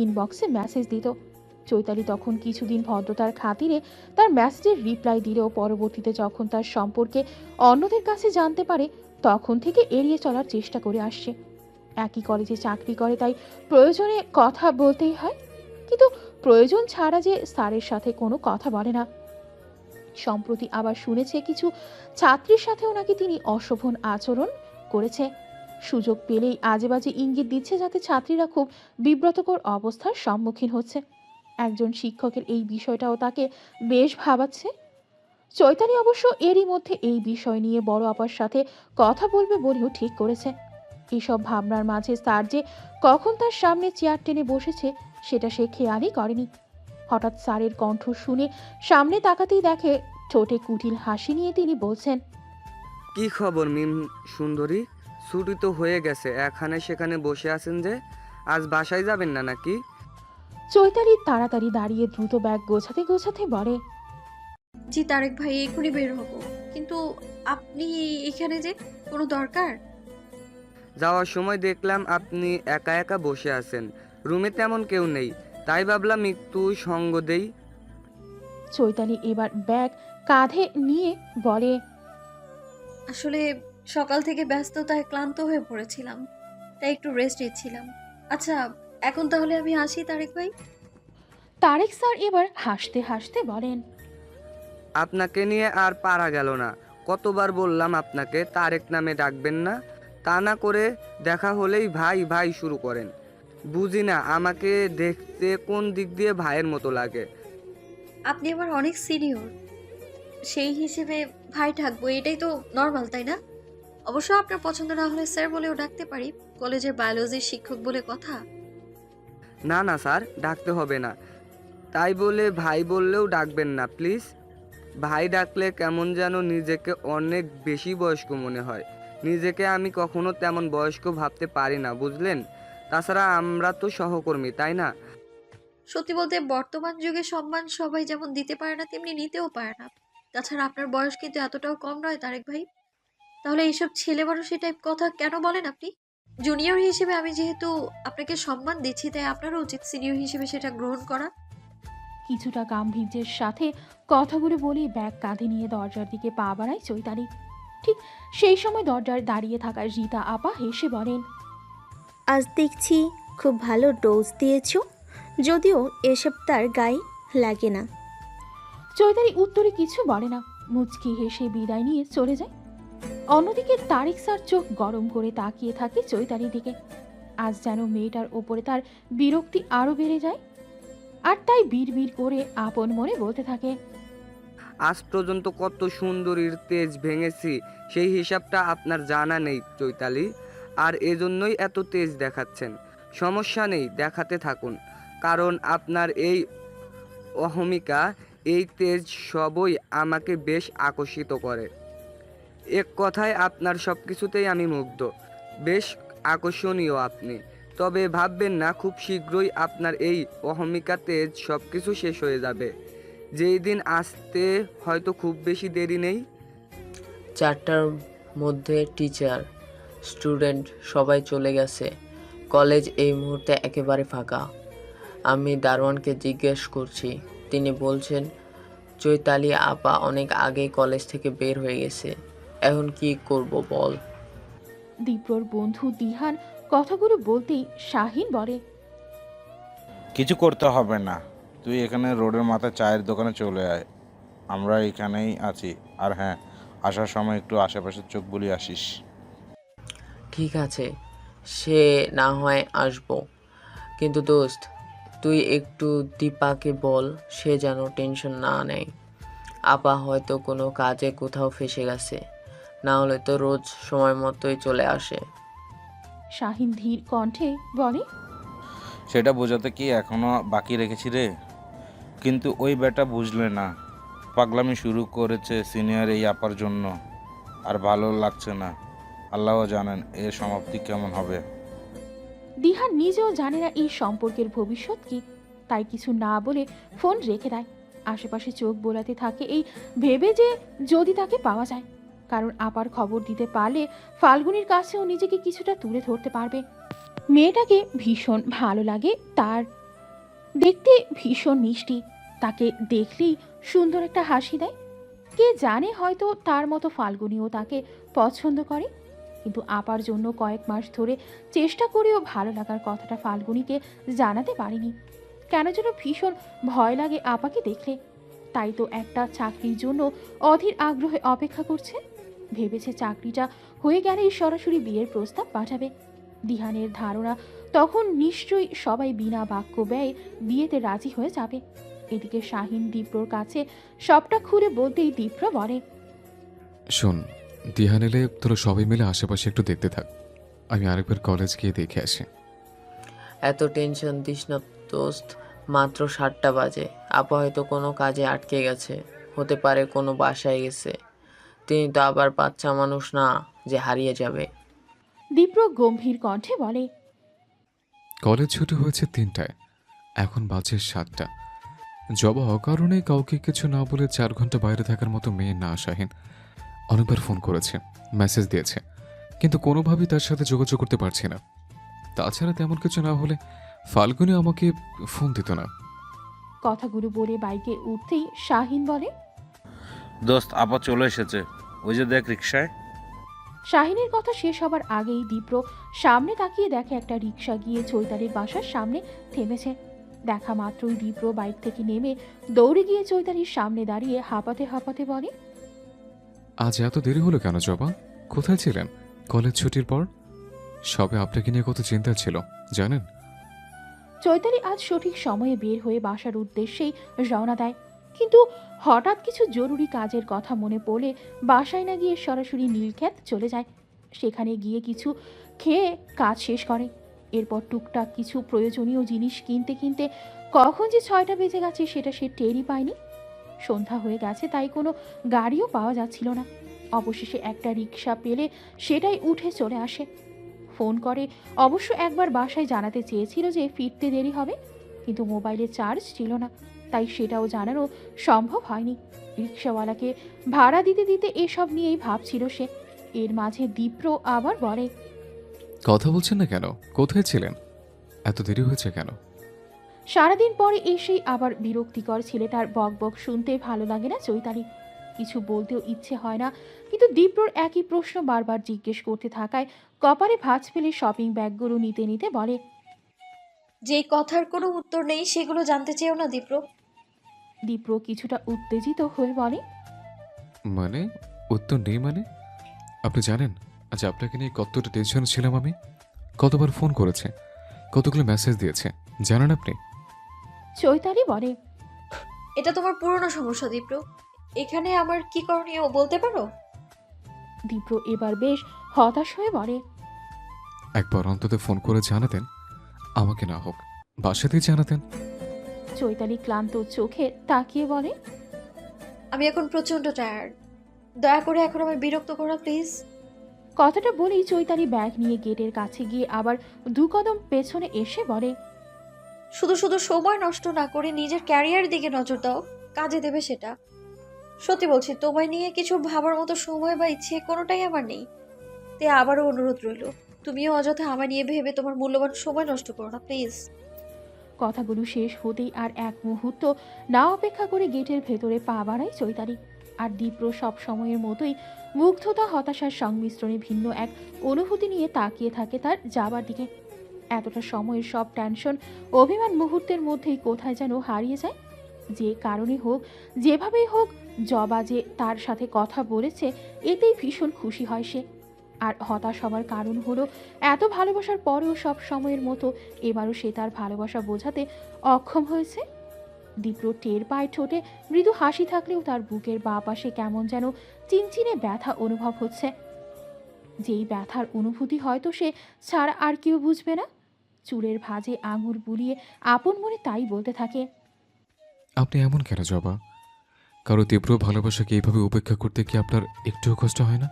ইনবক্সে মেসেজ দিত। চৈতালি তখন কিছুদিন ভদ্রতার খাতিরে তার মেসেজের রিপ্লাই দিলেও পরবর্তীতে যখন তার সম্পর্কে অন্যদের কাছে জানতে পারে, তখন থেকে এড়িয়ে চলার চেষ্টা করে আসছে। একই কলেজে চাকরি করে, তাই প্রয়োজনে কথা বলতেই হয়, কিন্তু প্রয়োজন ছাড়া যে স্যারের সাথে কোনো কথা বলে না। সম্প্রতি আবার শুনেছে কিছু ছাত্রীর সাথেও নাকি তিনি অশোভন আচরণ করেছে। সুযোগ পেলেই আজেবাজে ইঙ্গিত দিচ্ছে, যাতে ছাত্রীরা খুব বিব্রতকর অবস্থার সম্মুখীন হচ্ছে। একজন শিক্ষকের এই বিষয়টাও তাকে বেশ ভাবাচ্ছে। চৈতালি অবশ্য এরই মধ্যে এই বিষয় নিয়ে বড় আপার সাথে কথা বলবে বলেও ঠিক করেছে। এইসব ভাবনার মাঝে স্যার যে কখন তার সামনে চেয়ার টেনে বসেছে সেটা সে খেয়ালই করেনি। হঠাৎ স্যারের কণ্ঠ শুনে সামনে তাকাতেই দেখে ঠোঁটে কুটিল হাসি নিয়ে তিনি বলছেন, কি খবর মিম সুন্দরী? ছুটি তো হয়ে গেছে, এখানে সেখানে বসে আছেন যে? আজ বাসায় যাবেন না নাকি? চৈতালি তাড়াতাড়ি দাঁড়িয়ে দ্রুত ব্যাগ গোছাতে গোছাতে বলে, জি তারেক ভাই, এক্ষুনি বের হবো। কিন্তু আপনি এখানে যে, কোনো দরকার? যাওয়ার সময় দেখলাম আপনি একা একা বসে আছেন, রুমে তেমন কেউ নেই, তাই ভাবলাম একটু সঙ্গ দেই। চৈতালি এবার ব্যাগ কাঁধে নিয়ে বলে, আসলে সকাল থেকে ব্যস্ততায় ক্লান্ত হয়ে পড়েছিলাম, তাই একটু রেস্ট নিচ্ছিলাম। আচ্ছা, এখন তাহলে আমি আসি তারেক ভাই। তারেক স্যার এবার হাসতে হাসতে বলেন, আপনাকে নিয়ে আর পারা গেল না। কতবার বললাম আপনাকে তারেক নামে ডাকবেন না, তা না করে দেখা হলেই ভাই ভাই শুরু করেন। বুঝি না আমাকে দেখতে কোন দিক দিয়ে ভাইয়ের মতো লাগে। আপনি আমার অনেক সিনিয়র, সেই হিসেবে ভাই থাকবো, এটাই তো নর্মাল, তাই না? অবশ্য আপনার পছন্দ না হলে স্যার বলেও ডাকতে পারি, কলেজের বায়োলজির শিক্ষক বলে কথা। না না স্যার, ডাকতে হবে না। তাই বলে ভাই বললেও ডাকবেন না প্লিজ। ভাই ডাকলে কেমন যেন নিজেকে অনেক বেশি বয়স্ক মনে হয়। নিজেকে আমি কখনো তেমন বয়স্ক ভাবতে পারি না, বুঝলেন? তাছাড়া আমরা তো সহকর্মী, তাই না? সত্যি বলতে বর্তমান যুগে সম্মান সবাই যেমন দিতে পারে না, তেমনি নিতেও পারে না। তাছাড়া আপনার বয়স কিন্তু এতটাও কম নয় তারেক ভাই। তাহলে এইসব ছেলে মানুষের টাইপ কথা কেন বলেন আপনি? জুনিয়র হিসেবে আমি যেহেতু আপনাকে সম্মান দিচ্ছি, তাই আপনারও উচিত সিনিয়র হিসেবে সেটা গ্রহণ করা। কিছুটা গাম্ভীর্যের সাথে কথাগুলো বলেই ব্যাগ কাঁধে নিয়ে দরজার দিকে পা বাড়ায় চৈতালি। ঠিক সেই সময় দরজায় দাঁড়িয়ে থাকা রীতা আপা হেসে বলেন, আজ দেখছি খুব ভালো ডোজ দিয়েছো, যদিও এসব তার গায়ে লাগে না। চৈতালি উত্তরে কিছু বলে না, মুচকি হেসে বিদায় নিয়ে চলে যায়। অন্যদিকে তারিক স্যার চোখ গরম করে তাকিয়ে থাকে চৈতালির দিকে। আজ যেন মেয়েটার ওপরে তার বিরক্তি আরো বেড়ে যায়, আর তাই বিড়বিড় করে আপন মনে বলতে থাকে, আজ পর্যন্ত কত সুন্দরীর তেজ ভেঙেছি সেই হিসাবটা আপনার জানা নেই চৈতালি, আর এজন্যই এত তেজ দেখাচ্ছেন। সমস্যা নেই, দেখাতে থাকুন, কারণ আপনার এই অহমিকা, এই তেজ সবই আমাকে বেশ আকর্ষিত করে। এক কথায় আপনার সব কিছুতেই আমি মুগ্ধ। বেশ আকর্ষণীয় আপনি। তবে ভাববেন না খুব শীঘ্রই আপনার এই অহমিকা তেজ সব কিছু শেষ হয়ে যাবে। যেই দিন আসতে হয়তো খুব বেশি দেরি নেই। 4টার মধ্যে টিচার, স্টুডেন্ট সবাই চলে গেছে। কলেজ এই মুহূর্তে একেবারে ফাঁকা। আমি দারোয়ানকে জিজ্ঞেস করছি, তিনি বলছেন চৈতালি আপা অনেক আগেই কলেজ থেকে বের হয়ে গেছে। এখন কি করব বল? দীপ্রর বন্ধু দিহান কথাগুলো বলতেই শাহিন বলে, কিছু করতে হবে না, তুই এখানে রোডের মাথায় চায়ের দোকানে চলে আয়, আমরা এখানেই আছি। আর হ্যাঁ, আসার সময় একটু আশেপাশে চোখ বুলিয়ে আসিস। ঠিক আছে, সে না হয় আসবো, কিন্তু দোস্ত তুই একটু দীপাকে বল সে যেন টেনশন না নেয়। আপা হয়তো কোনো কাজে কোথাও ফেসে গেছে, না হলে তো রোজ সময় মতোই চলে আসে। শাহিন ধীর কণ্ঠে বলে, সেটা বোঝাতে কি এখনো বাকি রেখেছি রে? কিন্তু ওই বেটা বুঝলে না, পাগলামি শুরু করেছে সিনিয়র এই আপার জন্য, আর ভালো লাগছে না। আল্লাহ জানেন এর সমাপ্তি কেমন হবে। দিহান নিজেও জানে না এই সম্পর্কের ভবিষ্যৎ কি, তাই কিছু না বলে ফোন রেখে দেয়। আশেপাশে চোখ বোলাতে থাকে এই ভেবে যে যদি তাকে পাওয়া যায়, কারণ আপার খবর দিতে পারলে ফাল্গুনির কাছেও নিজেকে কিছুটা তুলে ধরতে পারবে। মেয়েটাকে ভীষণ ভালো লাগে তার, দেখতে ভীষণ মিষ্টি, তাকে দেখলেই সুন্দর একটা হাসি দেয়। কে জানে হয়তো তার মতো ফাল্গুনিও তাকে পছন্দ করে। কিন্তু আপার জন্য কয়েক মাস ধরে চেষ্টা করেও ভালো লাগার কথাটা ফাল্গুনিকে জানাতে পারিনি। কেন যেন ভীষণ ভয় লাগে আপাকে দেখলে। তাই তো একটা চাকরির জন্য অধীর আগ্রহে অপেক্ষা করছে। ভেবেছে চাকরিটা হয়ে গেলেই সরাসরি বিয়ের প্রস্তাব পাঠাবে। দিহানের ধারণা তখন নিশ্চয়ই সবাই বিনা বাক্য ব্যয়ে বিয়েতে রাজি হয়ে যাবে। এদিকে শাহিন দীপ্রর কাছে সবটা খুলে বলতেই দীপ্র বলে, শোন, দিহান এলে তোরা সবাই মিলে আশেপাশে একটু দেখতে থাক, আমি আরেকবার কলেজ গিয়ে দেখে আসি। এত টেনশন দিস না দোস্ত, মাত্র 7টা বাজে। আপা হয়তো কোনো কাজে আটকে গেছে, হতে পারে কোনো বাসায় গেছে। তিনি তো আবার বাচ্চা মানুষ না যে হারিয়ে যাবে। দীপ্র গম্ভীর কণ্ঠে বলে, কলেজ ছুটি হয়েছে 3টায়, এখন বাজে 7টা। জবা অকারণে কাউকে কিছু না বলে 4 ঘন্টা বাইরে থাকার মতো মেয়ে না শাহিন। অনেকবার ফোন করেছে, মেসেজ দিয়েছে, কিন্তু কোনোভাবেই তার সাথে যোগাযোগ করতে পারছি না। তাছাড়া তেমন কিছু না হলে ফাল্গুনি আমাকে ফোন দিত না। কথাগুলো বলে বাইকে উঠতেই শাহিন বলে, দোস্ত আপা চলে এসেছে, ওই যে দেখ রিক্সায়। শাহিনের কথা শেষ হবার আগেই দীপ্র সামনে তাকিয়ে দেখে একটা রিক্সা গিয়ে চৈতালির বাসার সামনে থেমেছে। দেখা মাত্রই দীপ্র বাইক থেকে নেমে দৌড়ে গিয়ে চৈতালির সামনে দাঁড়িয়ে হাঁপাতে হাঁপাতে বলে, আজ এত দেরি হলো কেন জবা? কোথায় ছিলেন কলেজ ছুটির পর? সবে আপনাকে নিয়ে কত চিন্তা ছিল জানেন। চৈতালি আজ সঠিক সময়ে বের হয়ে বাসার উদ্দেশ্যেই রওনা দেয়, কিন্তু হঠাৎ কিছু জরুরি কাজের কথা মনে পড়লে বাসায় না গিয়ে সরাসরি নীলক্ষেত চলে যায়। সেখানে গিয়ে কিছু খেয়ে কাজ শেষ করে। এরপর টুকটাক কিছু প্রয়োজনীয় জিনিস কিনতে কিনতে কখন যে 6টা বেজে গেছে সেটা সে টেরই পায়নি। সন্ধ্যা হয়ে গেছে, তাই কোনো গাড়িও পাওয়া যাচ্ছিল না। অবশেষে একটা রিক্সা পেলে সেটাই উঠে চলে আসে। ফোন করে অবশ্য একবার বাসায় জানাতে চেয়েছিল যে ফিরতে দেরি হবে, কিন্তু মোবাইলে চার্জ ছিল না, তাই সেটাও জানানো সম্ভব হয়নি। রিক্সাওয়ালাকে ভাড়া দিতে দিতে এসব নিয়েই ভাবছিল সে। এর মাঝে দীপ্র আবার বলে, কথা বলছেন না কেন? কোথায় ছিলেন? এত দেরি হয়েছে কেন? সারাদিন পরে এসেই আবার বিরক্তিকর ছেলেটার বক বক শুনতে ভালো লাগে না চৈতালি। কিছু বলতেও ইচ্ছে হয় না, কিন্তু দীপ্রর একই প্রশ্ন বারবার জিজ্ঞেস করতে থাকায় কপালে ভাঁজ ফেলে শপিং ব্যাগগুলো নিতে নিতে বলে, যেই কথার কোনো উত্তর নেই সেগুলো জানতে চেয়েও না দীপ্র। দীপ্র কিছুটা উত্তেজিত হয়ে বলে, মানে উত্তর নেই মানে? আপনি জানেন আজ আপনাকে নিয়ে কতটা টেনশন ছিলাম আমি? কতবার ফোন করেছে, কতগুলো মেসেজ দিয়েছে জানেন আপনি? চৈতালি বলে, এটা তোমার পুরনো সমস্যা দীপ্র। এখানে আমার কি করণীয় বলতে পারো? দীপ্র এবার বেশ হতাশ হয়ে বলে, একবার অন্তত ফোন করে জানাতেন, আমাকে না হোক বাসাতেই জানাতেন। চৈতালি ক্লান্ত চোখে তাকিয়ে বলে, আমি এখন প্রচন্ড টায়ার্ড, দয়া করে এখন আমার বিরক্ত করো প্লিজ। কথাটা বলেই চৈতালি ব্যাগ নিয়ে গেটের কাছে গিয়ে আবার 2 কদম পেছনে এসে বলে, শুধু শুধু সময় নষ্ট না করে নিজের ক্যারিয়ার দিকে নজর দাও, কাজে দেবে সেটা। সত্যি বলছি, তোমায় নিয়ে কিছু ভাবার মতো সময় বা ইচ্ছে কোনোটাই আমার নেই। তাই আবারও অনুরোধ রইল, তুমিও অযথা আমার নিয়ে ভেবে তোমার মূল্যবান সময় নষ্ট করো না প্লিজ। কথাগুলো শেষ হতেই আর এক মুহূর্ত না অপেক্ষা করে গেটের ভেতরে পা বাড়ায় চৈতালি। আর দীপ্র সব সময়ের মতোই মুগ্ধতা হতাশার সংমিশ্রণে ভিন্ন এক অনুভূতি নিয়ে তাকিয়ে থাকে তার যাবার দিকে। এতটা সময়ের সব টেনশন অভিমান মুহূর্তের মধ্যেই কোথায় যেন হারিয়ে যায়। যে কারণে হোক, যেভাবেই হোক, জবা যে তার সাথে কথা বলেছে এতেই ভীষণ খুশি হয় সে। আর হতাশ হবার কারণ হলো এত ভালোবাসার পরেও সব সময়ের মতো এবারও সে তার ভালোবাসা বোঝাতে অক্ষম হয়েছে। দীপ্র টের পায় ঠোঁটে মৃদু হাসি থাকলেও তার বুকের বাঁ পাশে কেমন যেন চিনচিনে ব্যথা অনুভব হচ্ছে। যেই ব্যথার অনুভূতি হয়তো সে ছাড়া আর কেউ বুঝবে না। চুলের ভাঁজে আঙুর বুলিয়ে আপন মনে তাই বলতে থাকে, আপনি এমন কেন জবা? কারো তীব্র ভালোবাসাকে এইভাবে উপেক্ষা করতে কি আপনার একটুও কষ্ট হয় না?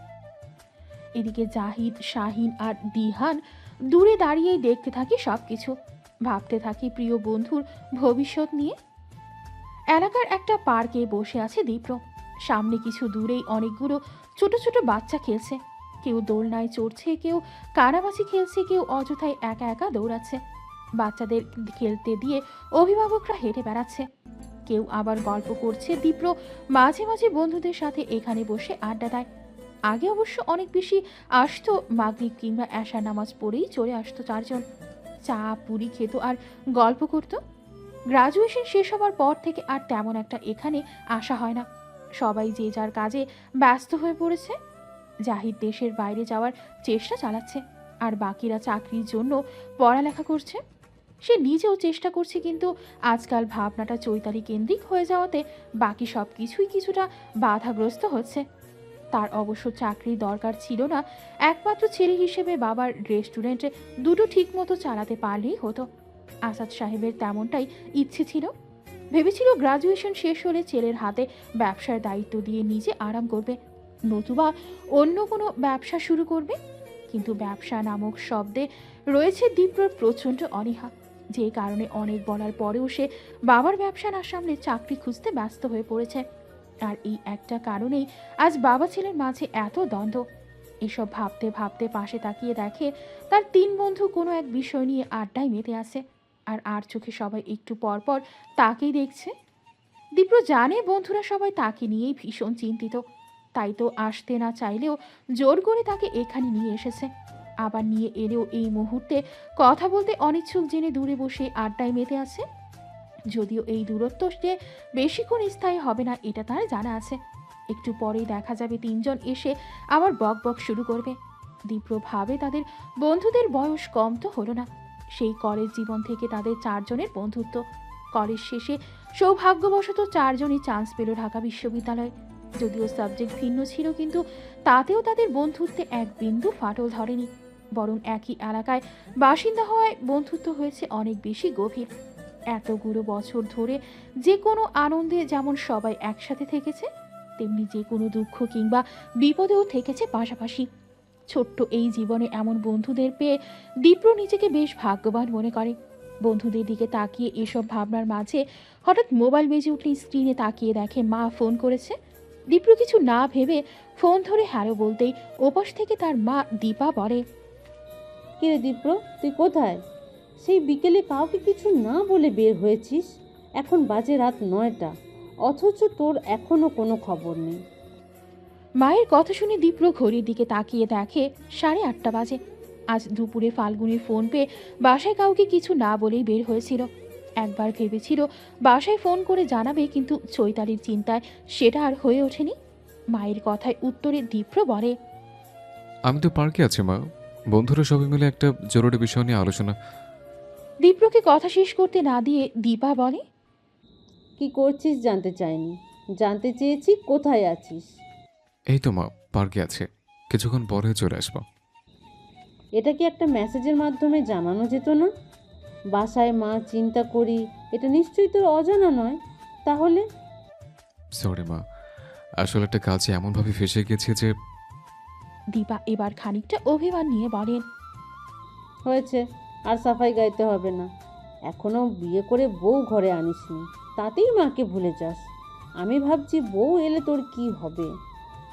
এদিকে জাহিদ, শাহিন আর দিহান দূরে দাঁড়িয়েই দেখতে থাকে সবকিছু। ভাবতে থাকে প্রিয় বন্ধুর ভবিষ্যৎ নিয়ে। এলাকার একটা পার্কে বসে আছে দীপ্র। সামনে কিছু দূরেই অনেকগুলো ছোট ছোট বাচ্চা খেলছে। কেউ দোলনায় চড়ছে, কেউ কানামাছি খেলছে, কেউ অযথায় একা একা দৌড়াচ্ছে। বাচ্চাদের খেলতে দিয়ে অভিভাবকরা হেঁটে বেড়াচ্ছে, কেউ আবার গল্প করছে। দীপ্র মাঝে মাঝে বন্ধুদের সাথে এখানে বসে আড্ডা দেয়। আগে অবশ্য অনেক বেশি আসতো, মাগরিব কিংবা এশার নামাজ পড়েই চলে আসতো 4 জন। চা পুরি খেত আর গল্প করত। গ্রাজুয়েশন শেষ হবার পর থেকে আর তেমন একটা এখানে আসা হয় না। সবাই যে যার কাজে ব্যস্ত হয়ে পড়েছে। জাহিদ দেশের বাইরে যাওয়ার চেষ্টা চালাচ্ছে, আর বাকিরা চাকরির জন্য পড়ালেখা করছে। সে নিজেও চেষ্টা করছে, কিন্তু আজকাল ভাবনাটা চৈতালি কেন্দ্রিক হয়ে যাওয়াতে বাকি সব কিছুই কিছুটা বাধাগ্রস্ত হচ্ছে। তার অবশ্য চাকরির দরকার ছিল না, একমাত্র ছেলে হিসেবে বাবার রেস্টুরেন্টে দুটো ঠিকমতো চালাতে পারলেই হতো। আসাদ সাহেবের তেমনটাই ইচ্ছে ছিল। ভেবেছিল গ্রাজুয়েশন শেষ হলে ছেলের হাতে ব্যবসার দায়িত্ব দিয়ে নিজে আরাম করবে, নতুবা অন্য কোনো ব্যবসা শুরু করবে। কিন্তু ব্যবসা নামক শব্দে রয়েছে দীপ্রর প্রচণ্ড অনীহা, যে কারণে অনেক বলার পরেও সে বাবার ব্যবসা না সামলে চাকরি খুঁজতে ব্যস্ত হয়ে পড়েছে। আর এই একটা কারণেই আজ বাবা ছেলের মাঝে এত দ্বন্দ্ব। এসব ভাবতে ভাবতে পাশে তাকিয়ে দেখে তার 3 বন্ধু কোনো এক বিষয় নিয়ে আড্ডায় মেতে আছে। আর চোখে সবাই একটু পরপর তাকেই দেখছে। দীপ্র জানে বন্ধুরা সবাই তাকে নিয়েই ভীষণ চিন্তিত, তাই তো আসতে না চাইলেও জোর করে তাকে এখানে নিয়ে এসেছে। আবার নিয়ে এলেও এই মুহূর্তে কথা বলতে অনিচ্ছুক জেনে দূরে বসে আড্ডায় মেতে আছে। যদিও এই দূরত্ব যে বেশিক্ষণ স্থায়ী হবে না এটা তার জানা আছে। একটু পরেই দেখা যাবে 3 জন এসে আবার বক বক শুরু করবে। দীপ্র ভাবে তাদের বন্ধুদের বয়স কম তো হলো না। সেই কলেজ জীবন থেকে তাদের 4 জনের বন্ধুত্ব। কলেজ শেষে সৌভাগ্যবশত 4 জনই চান্স পেল ঢাকা বিশ্ববিদ্যালয়ে। যদিও সাবজেক্ট ভিন্ন ছিল, কিন্তু তাতেও তাদের বন্ধুত্বে এক বিন্দু ফাটল ধরেনি, বরং একই এলাকায় বাসিন্দা হওয়ায় বন্ধুত্ব হয়েছে অনেক বেশি গভীর। এতগুলো বছর ধরে যে কোনো আনন্দে যেমন সবাই একসাথে থেকেছে, তেমনি যে কোনো দুঃখ কিংবা বিপদেও থেকেছে পাশাপাশি। ছোট্ট এই জীবনে এমন বন্ধুদের পেয়ে দীপ্র নিজেকে বেশ ভাগ্যবান মনে করে। বন্ধুদের দিকে তাকিয়ে এসব ভাবনার মাঝে হঠাৎ মোবাইল বেজে উঠলে স্ক্রিনে তাকিয়ে দেখে মা ফোন করেছে। দীপ্র কিছু না ভেবে ফোন ধরে হ্যালো বলতেই ওপাশ থেকে তার মা দীপা বলে, কিরে দীপ্র, তুই কোথায়? সেই বিকেলে কাউকে কিছু না বলে বের হয়েছিস, এখন বাজে রাত 9টা, অথচ তোর এখনো কোনো খবর নেই। মায়ের কথা শুনে দীপ্র ঘড়ির দিকে তাকিয়ে দেখে 8:30 বাজে। আজ দুপুরে ফাল্গুনির ফোন পেয়ে বাসায় কাউকে কিছু না বলেই বের হয়েছিল। একবার ভেবেছিল বাসায় ফোন করে জানাবে, কিন্তু চৈতালির চিন্তায় সেটা আর হয়ে ওঠেনি। মায়ের কথায় উত্তরে দীপ্র বলে, আমি তো পার্কে আছি মা, বন্ধুরা সবাই মিলে একটা জরুরি বিষয় নিয়ে আলোচনা। দীপ্রকে কথা শেষ করতে না দিয়ে দীপা বলে, কি করছিস জানতে চাইনি, জানতে চেয়েছি কোথায় আছিস। এই তো মা, পার্কে আছে, কিছুক্ষণ পরে চলে আসবো। এটা কি একটা মেসেজের মাধ্যমে জানানো যেত না? বাসায় মা, চিন্তা করি, এটা নিশ্চয়ই তোর অজানা নয়। তাহলে সরি মা, আসলে একটা কাজে এমনভাবে ফেসে গেছে যে। দীপা এবার খানিকটা অভিমান নিয়ে বলেন, হয়েছে, আর সাফাই গাইতে হবে না। এখনো বিয়ে করে বউ ঘরে আনিসনি, তাতেই মাকে ভুলে যাস। আমি ভাবছি বউ এলে তোর কি হবে,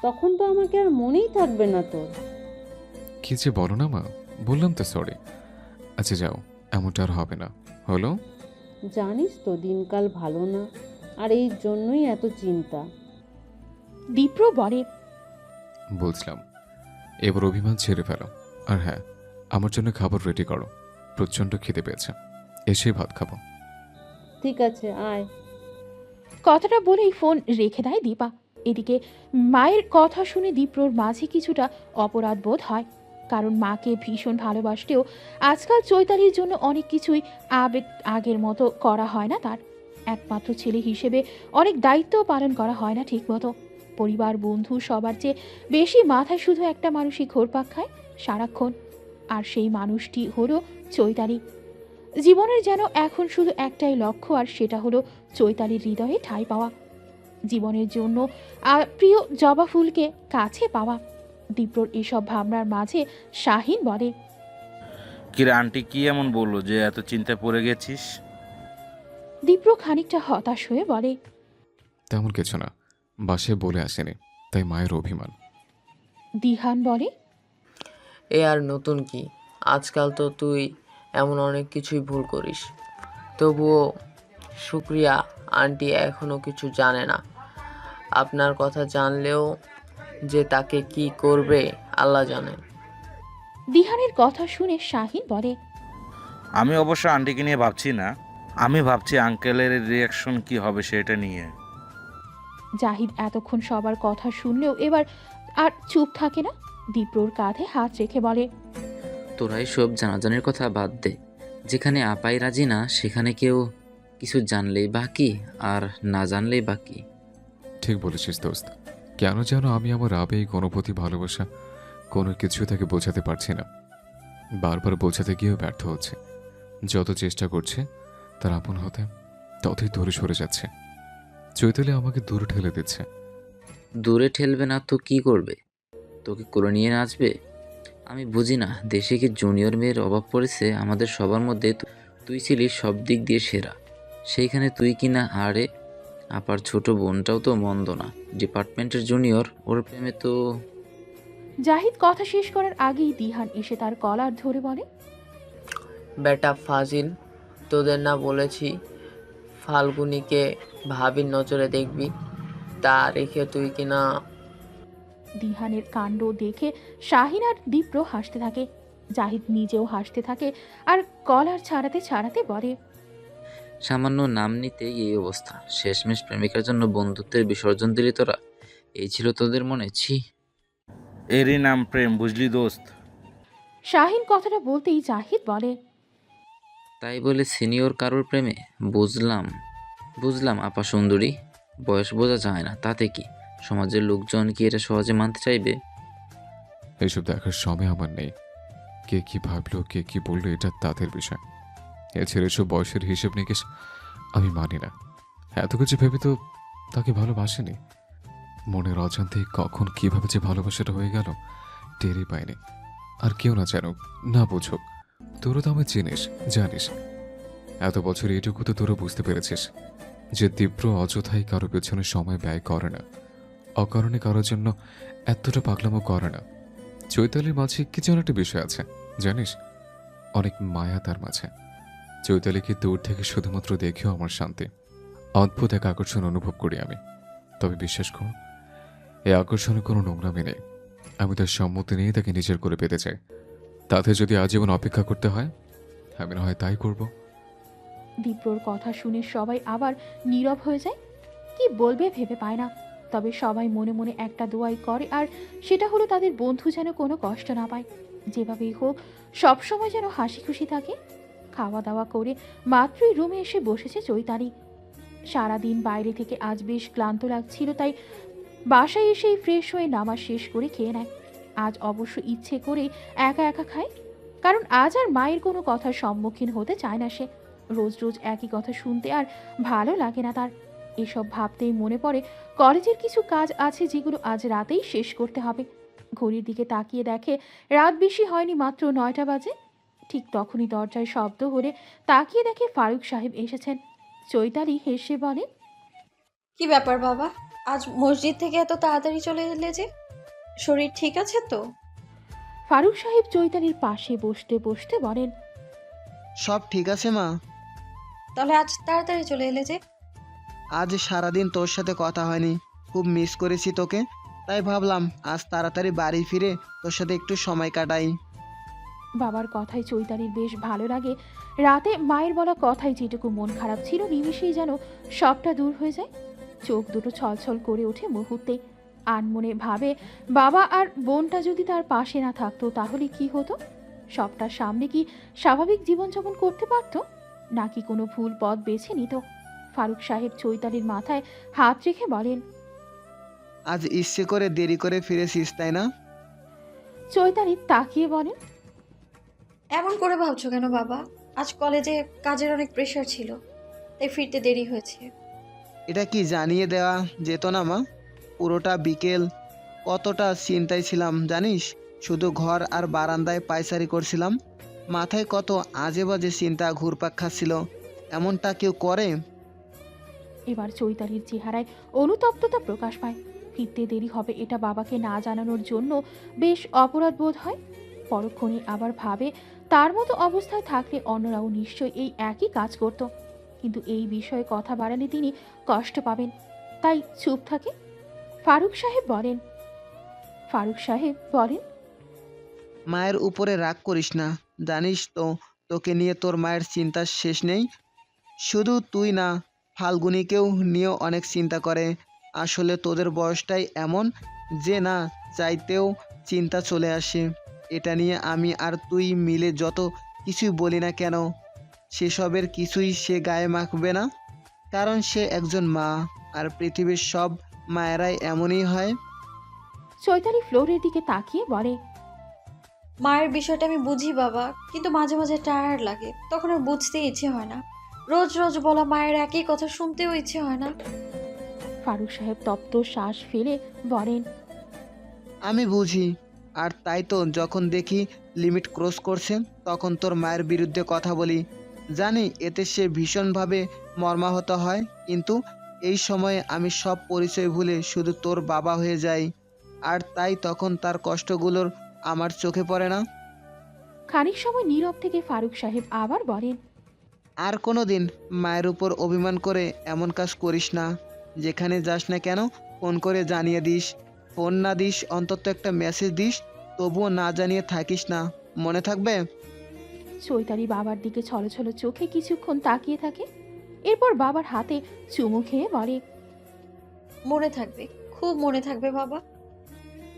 তখন তো আমাকে আর মনেই থাকবে না তোর। কি যে বলো না মা, বললাম তো সরি। আচ্ছা যাও, এমনটা আর হবে না, হলো? জানিস তো দিনকাল ভালো না, আর এই জন্যই এত চিন্তা। দীপ্র বলে, বুঝলাম, এবার অভিমান ছেড়ে ফেলো। আর হ্যাঁ, আমার জন্য খাবার রেডি করো, প্রচণ্ড খিদে পেয়েছে, এসে ভাত খাবো। ঠিক আছে, আয়। কথাটা বলেই ফোন রেখে দেয় দীপা। এদিকে মায়ের কথা শুনে দীপ্রর মাঝে কিছুটা অপরাধ বোধ হয়, কারণ মাকে ভীষণ ভালোবাসলেও আজকাল চৈতালির জন্য অনেক কিছুই আবেগ আগের মতো করা হয় না তার। একমাত্র ছেলে হিসেবে অনেক দায়িত্বও পালন করা হয় না ঠিক মতো। পরিবার, বন্ধু সবার চেয়ে বেশি মাথায় শুধু একটা মানুষই ঘোরপাক খায় সারাক্ষণ, আর সেই মানুষটি হলো চৈতালি। জীবনের যেন এখন শুধু একটাই লক্ষ্য, আর সেটা হলো চৈতালির হৃদয়ে ঠাঁই পাওয়া, জীবনের জন্য প্রিয় জবা ফুলকে কাছে পাওয়া। দীপ্রর এসব ভাবনার মাঝে শাহিন বলে, কিরে আন্টি কি এমন বললো যে এত চিন্তায় পড়ে গেছিস? দীপ্র খানিকটা হতাশ হয়ে বলে, তেমন কিছু না, বাসায় বলে আসেনি, তাই মায়ের অভিমান। দিহান বলে, এ আর নতুন কি, আজকাল তো তুই এমন অনেক কিছুই ভুল করিস। তবুও শুক্রিয়া, আন্টি এখনো কিছু জানে না। আপনার কথা জানলেও যে তাকে কি করবে আল্লাহ জানে। দিহানের কথা শুনে শাহিন বলে, আমি অবশ্য আন্টিকে নিয়ে ভাবছি না, আমি ভাবছি আঙ্কেলের রিয়াকশন কি হবে সেটা নিয়ে। জাহিদ এতক্ষণ সবার কথা শুনলেও এবার আর চুপ থাকে না। দীপ্রর কাঁধে হাত রেখে বলে, তোরাই সব জানাজানির কথা বাদ দে, যেখানে আপাই রাজি না সেখানে কেউ কিছু জানলেই বাকি, আর না জানলেই বাকি। ঠিক বলেছিস দোস্ত, কেন যেন আমি আমার আবেগ, অনুভূতি, ভালোবাসা কোনো কিছু তাকে বোঝাতে পারছি না। বারবার বোঝাতে গিয়েও ব্যর্থ হচ্ছে। যত চেষ্টা করছে তার আপন হতে, ততই দূরে সরে যাচ্ছে। চৈতালি আমাকে দূরে ঠেলে দিচ্ছে। দূরে ঠেলবে না তো কি করবে? তোকে করে নিয়ে নাচবে? আমি বুঝি না, দেশে কি জুনিয়র মেয়ের অভাব পড়েছে? আমাদের সবার মধ্যে তুই ছিলি সব দিক দিয়ে সেরা, সেইখানে তুই কিনা। আরে আপার ছোট বোনটাও তো মন্দ না, ডিপার্টমেন্টের জুনিয়র, ওর প্রেমে তো। জাহিদ কথা শেষ করার আগেই দিহান এসে তার কলার ধরে বলে, বেটা ফাজিল, তোদের না বলেছি ফাল্গুনিকে ভাবির নজরে দেখবি? তা রেখে তুই কিনা। দিহানের কাণ্ড দেখে শাহিন আর দীপ্র হাসতে থাকে। জাহিদ নিজেও হাসতে থাকে আর কলার ছাড়াতে ছাড়াতে বলে, সামান্য নাম নিতেই এই অবস্থা। শেষমেশ প্রেমিকার জন্য বন্ধুত্বের বিসর্জন দিলি তোরা? এই ছিল তোদের মনে? ছি। এরই নাম প্রেম, বুঝলি দোস্ত? শাহিন কথাটা বলতেই জাহিদ বলে, তাই বলে সিনিয়র কারোর প্রেমে? বুঝলাম বুঝলাম আপা সুন্দরী, বয়স বোঝা যায় না, তাতে কি? সমাজের লোকজন কি এটা সহজে মানতে চাইবে? এইসব দেখার সময় আমার নেই। কে কি ভাবলো, কে কি বললো, এটা তাদের বিষয়। এছাড়া এসব বয়সের হিসেব নিকেশ আমি মানি না। এত কিছু ভেবে তো তাকে ভালোবাসেনি। মনের অজান্তেই কখন কিভাবে যে ভালোবাসাটা হয়ে গেল টেরই পাইনি। আর কেউ না জানুক, না বুঝুক, তোরও তো আমায় চিনিস, জানিস। এত বছর এইটুকু তো তোরা বুঝতে পেরেছিস যে তীব্র অযথাই কারো পেছনে সময় ব্যয় করে না, অকারণে কারোর জন্য এতটা পাগলামো করে না। চৈতালির মাঝে কি যেন একটা বিষয় আছে, জানিস, অনেক মায়া তার মাঝে। চৈতালিকে দূর থেকে শুধুমাত্র দেখেও আমার শান্তি, অদ্ভুত এক আকর্ষণ অনুভব করি আমি। তবে বিশ্বাস করুন, এই আকর্ষণে কোনো নোংরামি নেই। আমি তার সম্মতি নিয়ে তাকে নিজের করে পেতে চাই। তাতে যদি আজীবন অপেক্ষা করতে হয়, আমি না হয় তাই করব। দীপ্রর কথা শুনে সবাই আবার নীরব হয়ে যায়। কি বলবে ভেবে পায় না। তবে সবাই মনে মনে একটা দোয়াই করে, আর সেটা হলো তাদের বন্ধু যেন কোনো কষ্ট না পায়। যেভাবেই হোক সবসময় যেন হাসি খুশি থাকে। খাওয়া দাওয়া করে মাত্রই রুমে এসে বসেছে চৈতালি। সারাদিন বাইরে থেকে আজ বেশ ক্লান্ত লাগছিল, তাই বাসায় এসেই ফ্রেশ হয়ে নামাজ শেষ করে খেয়ে নেয়। আজ অবশ্য ইচ্ছে করে একা একা খায়, কারণ আজ আর মায়ের কোনো কথার সম্মুখীন হতে চায় না সে। রোজ রোজ একই কথা শুনতে আর ভালো লাগে না তার। এসব ভাবতেই মনে পড়ে কলেজের কিছু কাজ আছে যেগুলো আজ রাতেই শেষ করতে হবে। ঘড়ির দিকে তাকিয়ে দেখে রাত বেশি হয়নি, মাত্র 9টা বাজে। ঠিক তখনই দরজায় শব্দ হলে তাকিয়ে দেখে ফারুক সাহেব এসেছেন। চৈতালি হেসে বলে, কি ব্যাপার বাবা, আজ মসজিদ থেকে এত তাড়াতাড়ি চলে এলে যে? শরীর ঠিক আছে তো? ফারুক সাহেব চৈতালির পাশে বসতে বসতে বলেন, সব ঠিক আছে মা। তাহলে আজ তাড়াতাড়ি চলে এলে যে? আজ সারাদিন তোর সাথে কথা হয়নি, খুব মিস করেছি তোকে, তাই ভাবলাম আজ তাড়াতাড়ি বাড়ি ফিরে তোর সাথে একটু সময় কাটাই। বাবার কথায় চৈতালির বেশ ভালো লাগে। রাতে মায়ের বলা কথায় যেটুকু মন খারাপ ছিল নিমিষেই যেন সবটা দূর হয়ে যায়। চোখ দুটো ছলছল করে ওঠে মুহূর্তে। আনমনে ভাবে, বাবা আর বোনটা যদি তার পাশে না থাকতো তাহলে কি হতো? সবটার সামনে কি স্বাভাবিক জীবনযাপন করতে পারত, নাকি কোনো ভুল পথ বেছে নিত? ফারুক সাহেব চৈতালির মাথায় হাত রেখে বলেন, আজ ইচ্ছে করে দেরি করে ফিরেছিস তাই না? চৈতালি তাকিয়ে বলেন, এমন করে ভাবছো কেন বাবা? আজ কলেজে কাজের অনেক প্রেশার ছিল, তাই ফিরতে দেরি হয়েছে। এটা কি জানিয়ে দেওয়া যেত না মা? পুরোটা বিকেল কতটা চিন্তায় ছিলাম জানিস, শুধু ঘর আর বারান্দায় পায়চারি করছিলাম। মাথায় কত আজে বাজে চিন্তা ঘুরপাক খাচ্ছিল। এমনটা কেউ করে? এবার চৈতালির চেহারায় অনুতপ্ততা প্রকাশ পায়। ফিরতে দেরি হবে এটা বাবাকে না জানানোর জন্য বেশ অপরাধ বোধ হয়। পরক্ষণে আবার ভাবে, তার মতো অবস্থায় থাকলে অন্যরাও নিশ্চয়ই এই একই কাজ করত। কিন্তু এই বিষয়ে কথা বাড়ালে তিনি কষ্ট পাবেন, তাই চুপ থাকে। ফারুক সাহেব বলেন, মায়ের উপরে রাগ করিস না, জানিস তো তোকে নিয়ে তোর মায়ের চিন্তার শেষ নেই। শুধু তুই না, ফাল্গুনিকেও নিয়েও অনেক চিন্তা করে। আসলে তোদের বয়সটাই এমন যে না চাইতেও চিন্তা চলে আসে। এটা নিয়ে আমি আর তুই মিলে যত কিছুই বলি না কেন, সেসবের কিছুই সে গায়ে মাখবে না, কারণ সে একজন মা, আর পৃথিবীর সব মায়েরাই এমনই হয়। চৈতালি ফ্লোরের দিকে তাকিয়ে বলে, মায়ের বিষয়টা আমি বুঝি বাবা, কিন্তু মাঝে মাঝে টায়ার্ড লাগে, তখন আর বুঝতে ইচ্ছে হয় না। রোজ রোজ বলা মায়ের একই কথা শুনতেও ইচ্ছে হয় না। ফারুক সাহেব তপ্ত শ্বাস ফেলে বলেন, আমি বুঝি, আর তাই তো যখন দেখি লিমিট ক্রস করছে তখন তোর মায়ের বিরুদ্ধে কথা বলি। জানি এতে সে ভীষণভাবে মর্মাহত হয়, কিন্তু এই সময়ে আমি সব পরিচয় ভুলে শুধু তোর বাবা হয়ে যাই, আর তাই তখন তার কষ্টগুলোর আমার চোখে পড়ে না। খানিক সময় নীরব থেকে ফারুক সাহেব আবার বলেন, আর কোনো দিন মায়ের উপর অভিমান করে এমন কাজ করিস না। যেখানে যাস না কেন ফোন করে জানিয়ে দিস, ফোন না দিস অন্তত একটা মেসেজ দিস, তবুও না জানিয়ে থাকিস না, মনে থাকবে? চৈতালি বাবার দিকে ছলছল চোখে কিছুক্ষণ তাকিয়ে থাকে। এরপর বাবার হাতে চুমু খেয়ে বলে, মনে থাকবে, খুব মনে থাকবে বাবা।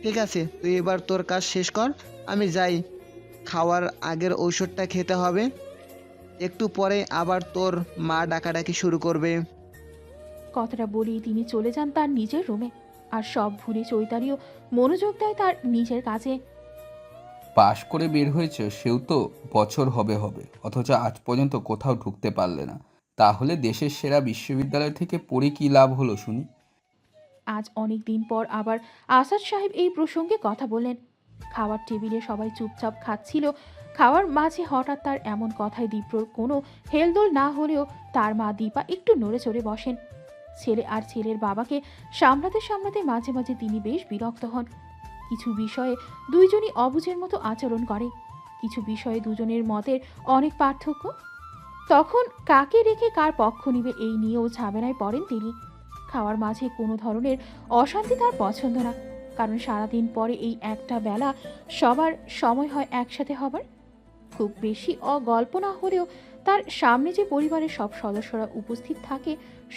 ঠিক আছে, তুই এবার তোর কাজ শেষ কর, আমি যাই। খাওয়ার আগের ঔষধটা খেতে হবে, একটু পরে আবার তোর মা ডাকাডাকি শুরু করবে। কথাটা বলেই তিনি চলে যান তার নিজের রুমে। আর সব ভুলে চৈতালিও মনোযোগ দেয় তার নিজের কাজে। পাশ করে বের হয়েছে, সেও তো বছর হবে হবে, অথচ আজ পর্যন্ত কোথাও ঢুকতে পারলে না। তাহলে দেশের সেরা বিশ্ববিদ্যালয় থেকে পড়ে কি লাভ হলো শুনি? আজ অনেক দিন পর আবার আসাদ সাহেব এই প্রসঙ্গে কথা বললেন। খাওয়ার টেবিলে সবাই চুপচাপ খাচ্ছিল। খাওয়ার মাঝে হঠাৎ তার এমন কথায় দীপ্রর কোনো হেলদোল না হলেও তার মা দীপা একটু নড়ে চড়ে বসেন। ছেলে আর ছেলের বাবাকে সামলাতে সামলাতে মাঝে মাঝে তিনি বেশ বিরক্ত হন। কিছু বিষয়ে দুইজনই অবুঝের মতো আচরণ করে, কিছু বিষয়ে দুজনের মতের অনেক পার্থক্য। তখন কাকে রেখে কার পক্ষ নিবে এই নিয়েও ঝামেলায় পড়েন তিনি। খাওয়ার মাঝে কোনো ধরনের অশান্তি তার পছন্দ না, কারণ সারাদিন পরে এই একটা বেলা সবার সময় হয় একসাথে হবার। খুব বেশি গল্প না হলেও তার সামনে যে পরিবারের সব সদস্যরা উপস্থিত থাকে,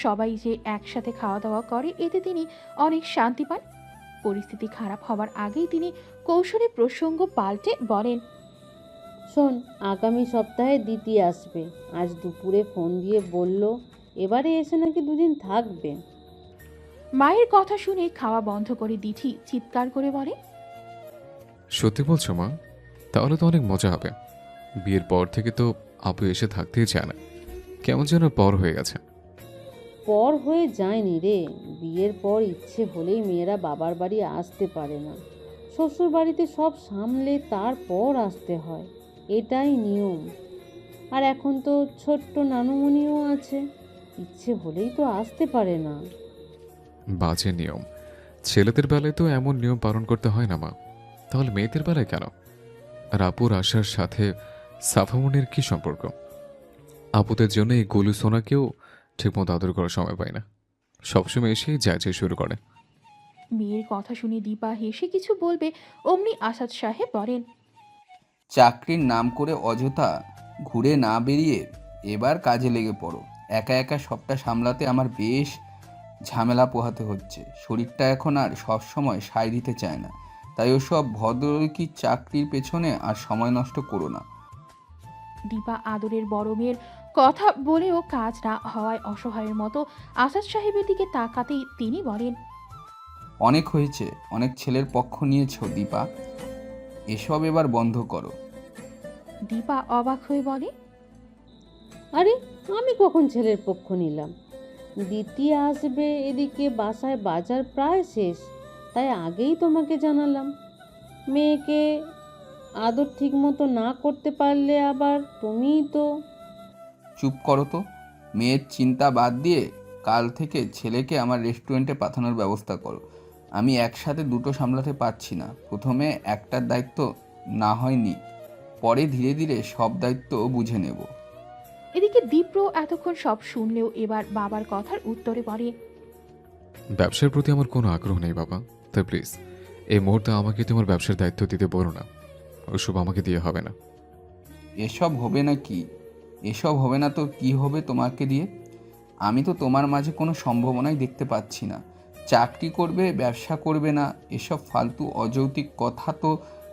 সবাই যে একসাথে খাওয়া দাওয়া করে, এতে তিনি অনেক শান্তি পান। পরিস্থিতি খারাপ হবার আগেই তিনি কৌশলে প্রসঙ্গ পাল্টে বলেন, শোন, আগামী সপ্তাহে দিতি আসবে। আজ দুপুরে ফোন দিয়ে বলল এবারে এসে নাকি দুদিন থাকবে। মায়ের কথা শুনে খাওয়া বন্ধ করে দিঠি চিৎকার করে বলে, সত্যি বলছো মা? তাহলে তো অনেক মজা হবে। বিয়ের পর থেকে তো আপু এসে থাকতেই চায় না, কেমন যেন পর হয়ে গেছে। পর হয়ে যায়নি রে, বিয়ের পর ইচ্ছে হলেই মেয়েরা বাবার বাড়ি আসতে পারে না। শ্বশুর বাড়িতে সব সামলে তারপর আসতে হয়, এটাই নিয়ম। আর এখন তো ছোট্ট নানুমণিও আছে, ইচ্ছে হলেই তো আসতে পারে না। বাজে নিয়ম। ছেলেদের বেলায় তো এমন নিয়ম পালন করতে হয় না মা, তাহলে মেয়েদের বেলায় কেন? আর আপুর আসার সাথে সাফামনির কি সম্পর্ক? আপুদের জন্য এই গোলু সোনাকেও ঠিকমতো আদর করার সময় পায় না, সবসময় এসেই যায় শুরু করে। মেয়ের কথা শুনে দীপা হেসে কিছু বলবে, অমনি আসাদ সাহেব বলেন, চাকরির নাম করে অযথা ঘুরে না বেরিয়ে এবার কাজে লেগে পড়ো। একা একা সবটা সামলাতে আমার বেশ ঝামেলা পোহাতে হচ্ছে। শরীরটা এখন আর সব সময় সায় দিতে চায় না, তাই ওসব ভদ্রলোকী চাকরির পেছনে আর সময় নষ্ট করো না। দীপা আদরের বড় মেয়ের কথা বলেও কাজ না হওয়ায় অসহায়ের মতো আসাদ সাহেবের দিকে তাকাতেই তিনি বলেন, অনেক হয়েছে, অনেক ছেলের পক্ষ নিয়েছো দীপা, এসব এবার বন্ধ করো। দীপা অবাক হয়ে বলে, আরে আমি কখন ছেলের পক্ষ নিলাম? দিতি আসবে, এদিকে বাসায় বাজার প্রায় শেষ, তাই আগেই তোমাকে জানালাম। মেয়েকে আদর ঠিক মতো না করতে পারলে আবার তুমিই তো। চুপ করো তো, মেয়ের চিন্তা বাদ দিয়ে কাল থেকে ছেলেকে আমার রেস্টুরেন্টে পাঠানোর ব্যবস্থা করো। আমি একসাথে দুটো সামলাতে পারছি না। প্রথমে একটার দায়িত্ব না হয়নি, পরে ধীরে ধীরে সব দায়িত্ব বুঝে নেব। এদিকে দীপ্র এতক্ষণ সব শুনলেও এবার বাবার কথার উত্তরে বলে, ব্যবসার প্রতি আমার কোনো আগ্রহ নেই বাবা, তাই প্লিজ এই মুহূর্তে আমাকে তোমার ব্যবসার দায়িত্ব দিতে বলো না। ওসব আমাকে দিয়ে হবে না। এসব হবে না কি? এসব হবে না তো কি হবে তোমাকে দিয়ে? আমি তো তোমার মাঝে কোনো সম্ভাবনাই দেখতে পাচ্ছি না। চাকরি করবে, ব্যবসা করবে না, এসব ফালতু অযৌক্তিক কথা তো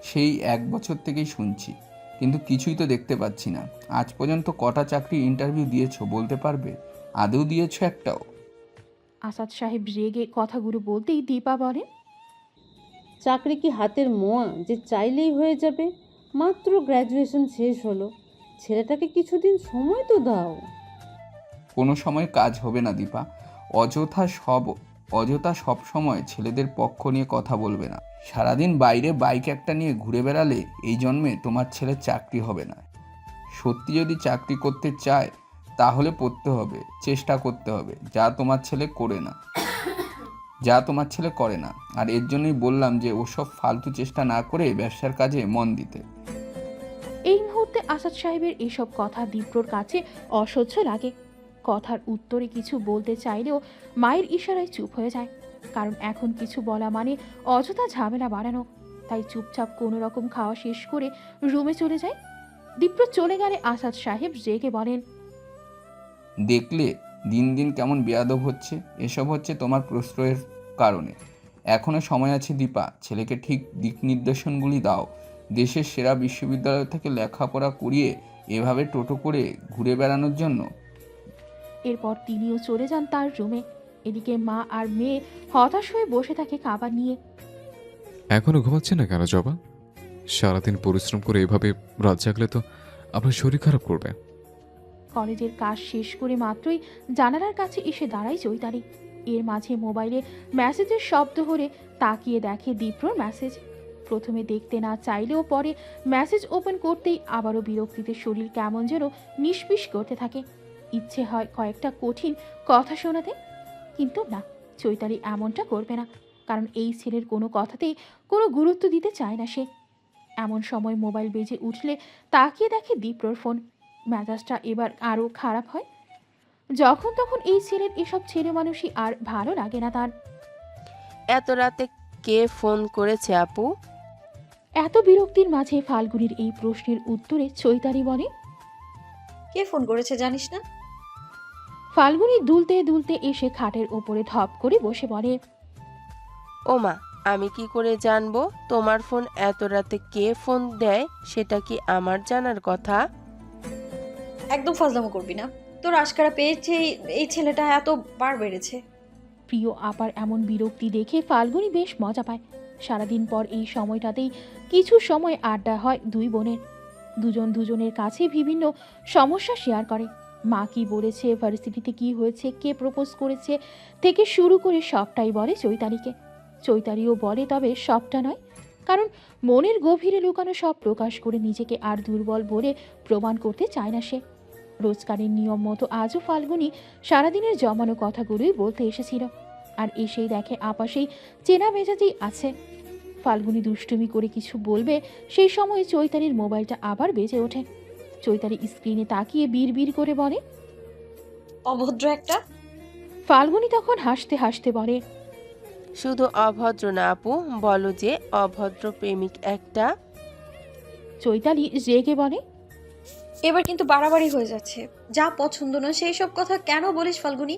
সেই 1 বছর থেকেই শুনছি, কিন্তু কিছুই তো দেখতে পাচ্ছি না। আজ পর্যন্ত কটা চাকরির ইন্টারভিউ দিয়েছো বলতে পারবে? আদৌ দিয়েছো একটাও? আসাদ সাহেব রেগে কথাগুলো বলতেই দীপা বলেন, চাকরি কি হাতের মোয়া যে চাইলেই হয়ে যাবে? মাত্র গ্র্যাজুয়েশন শেষ হলো, ছেলেটাকে কিছুদিন সময় তো দাও। কোনো সময় কাজ হবে না দীপা। অযথা সব সময় ছেলেদের পক্ষ নিয়ে কথা বলবে না। সারাদিন বাইরে বাইক একটা নিয়ে ঘুরে বেড়ালে এই জন্মে তোমার ছেলের চাকরি হবে না। সত্যি যদি চাকরি করতে চায় তাহলে পড়তে হবে, চেষ্টা করতে হবে, যা তোমার ছেলে করে না। আর এর জন্যই বললাম যে ওসব ফালতু চেষ্টা না করে ব্যবসার কাজে মন দিতে। এই মুহূর্তে আসাদ সাহেবের এসব কথা দীপ্রর কাছে অসহ্য লাগে। কথার উত্তরে কিছু বলতে চাইলেও মায়ের ইশারায় চুপ হয়ে যায়, কারণ এখন কিছু বলা মানে অযথা ঝামেলা বাড়ানো। তাই চুপচাপ কোনো রকম খাওয়া শেষ করে রুমে চলে যায়। দীপ্র চলে গেলে আসাদ সাহেব রেগে বলেন, দেখলে দিন দিন কেমন বেয়াদব হচ্ছে। এসব হচ্ছে তোমার প্রশ্রয়ের কারণে। এখনো সময় আছে দীপা, ছেলেকে ঠিক দিক নির্দেশনগুলি দাও। দেশের সেরা বিশ্ববিদ্যালয় থেকে লেখাপড়া করিয়ে এভাবে টোটো করে ঘুরে বেড়ানোর জন্য? এরপর তিনিও চলে যান তার রুমে। এদিকে মা আর মেয়ে হতাশ হয়ে বসে থাকে খাবার নিয়ে। এখনো ঘুমাচ্ছে না কেন জবা? সারাদিন পরিশ্রম করে এভাবে রাত জাগলে তো আপনার শরীর খারাপ করবে। কলেজের কাজ শেষ করে মাত্রই জানালার কাছে এসে দাঁড়ায় চৈতালি। এর মাঝে মোবাইলে মেসেজের শব্দ হলে তাকিয়ে দেখে দীপ্রর মেসেজ। প্রথমে দেখতে না চাইলেও পরে মেসেজ ওপেন করতেই আবারও বিরক্তিতে শরীর কেমন যেন নিষ্পিস করতে থাকে। ইচ্ছে হয় কয়েকটা কঠিন কথা শোনাতে, কিন্তু না, চৈতালি এমনটা করবে না, কারণ এই ছেলের কোনো কথাতেই কোনো গুরুত্ব দিতে চায় না সে। এমন সময় মোবাইল বেজে উঠলে তাকিয়ে দেখে দীপ্রর ফোন। মেজাজটা এবার আরও খারাপ হয়। যখন তখন এই ছেলের এসব ছেলে মানুষই আর ভালো লাগে না তার। এত রাতে কে ফোন করেছে আপু? এত বিরক্তির মাঝে ফাল্গুনির এই প্রশ্নের উত্তরে চৈতালি বলে, কে ফোন করেছে জানিস না? ফাল্গুনি দুলতে দুলতে এসে খাটের ওপরে ধপ করে বসে বলে, ওমা, আমি কি করে জানবো তোমার ফোন এত রাতে কে ফোন দেয়? সেটা কি আমার জানার কথা? একদম ফাজলামো করবি না। তোর আশকারা পেয়েছে এই ছেলেটা এত বার বেড়েছে। প্রিয় আপার এমন বিরক্তি দেখে ফাল্গুনি বেশ মজা পায়। সারাদিন পর এই সময়টাতেই কিছু সময় আড্ডা হয় দুই বোনের। দুজন দুজনের কাছে বিভিন্ন সমস্যা শেয়ার করে। মা কি বলেছে, ভার্সিটিতে কি হয়েছে, কে প্রপোজ করেছে থেকে শুরু করে সবটাই বলে চৈতালিকে। চৈতালিও বলে, তবে সবটা নয়, কারণ মনের গভীরে লুকানো সব প্রকাশ করে নিজেকে আর দুর্বল বলে প্রমাণ করতে চায় না সে। রোজকারের নিয়ম মতো আজও ফাল্গুনি সারাদিনের জমানো কথাগুলোই বলতে এসেছিল। আর এসেই দেখে আপা সেই চেনা মেজাজেই আছে। ফাল্গুনি দুষ্টুমি করে কিছু বলবে, সেই সময় চৈতালির মোবাইলটা আবার বেজে ওঠে। চৈতালি স্ক্রিনে তাকিয়ে বিড় করে বলে, অভদ্র একটা। ফাল্গুনি তখন হাসতে হাসতে বলে, শুধু অভদ্র না আপু, বলো যে অভদ্র প্রেমিক একটা। চৈতালি রেগে বলে, এবার কিন্তু বাড়াবাড়ি হয়ে যাচ্ছে। যা পছন্দ না সেই সব কথা কেন বলিস ফাল্গুনি?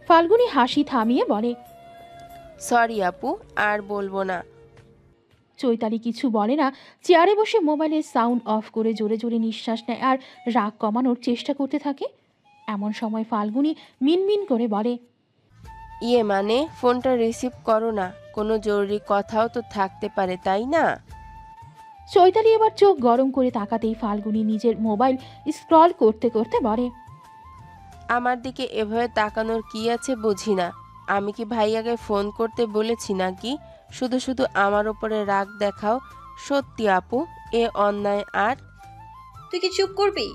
ফাল্গুনি হাসি থামিয়ে বলে, সরি আপু, আর বলবো না। চৈতালি কিছু বলে না, চেয়ারে বসে মোবাইলের সাউন্ড অফ করে জোরে জোরে নিঃশ্বাস নেয় আর রাগ কমানোর চেষ্টা করতে থাকে। এমন সময় ফাল্গুনি মিনমিন করে বলে, ইয়ে মানে ফোনটা রিসিভ করো না, কোনো জরুরি কথাও তো থাকতে পারে, তাই না? চৈতালি এবার চোখ গরম করে তাকাতেই ফাল্গুনি নিজের মোবাইল স্ক্রল করতে করতে বলে, আমার দিকে এভাবে তাকানোর কি আছে বুঝি না। আমি কি ভাইয়াকে ফোন করতে বলেছি নাকি? শুধু শুধু আমার উপরে রাগ দেখাও। সত্যি আপু, এ অন্যায়। আর তুই কি চুপ করবি?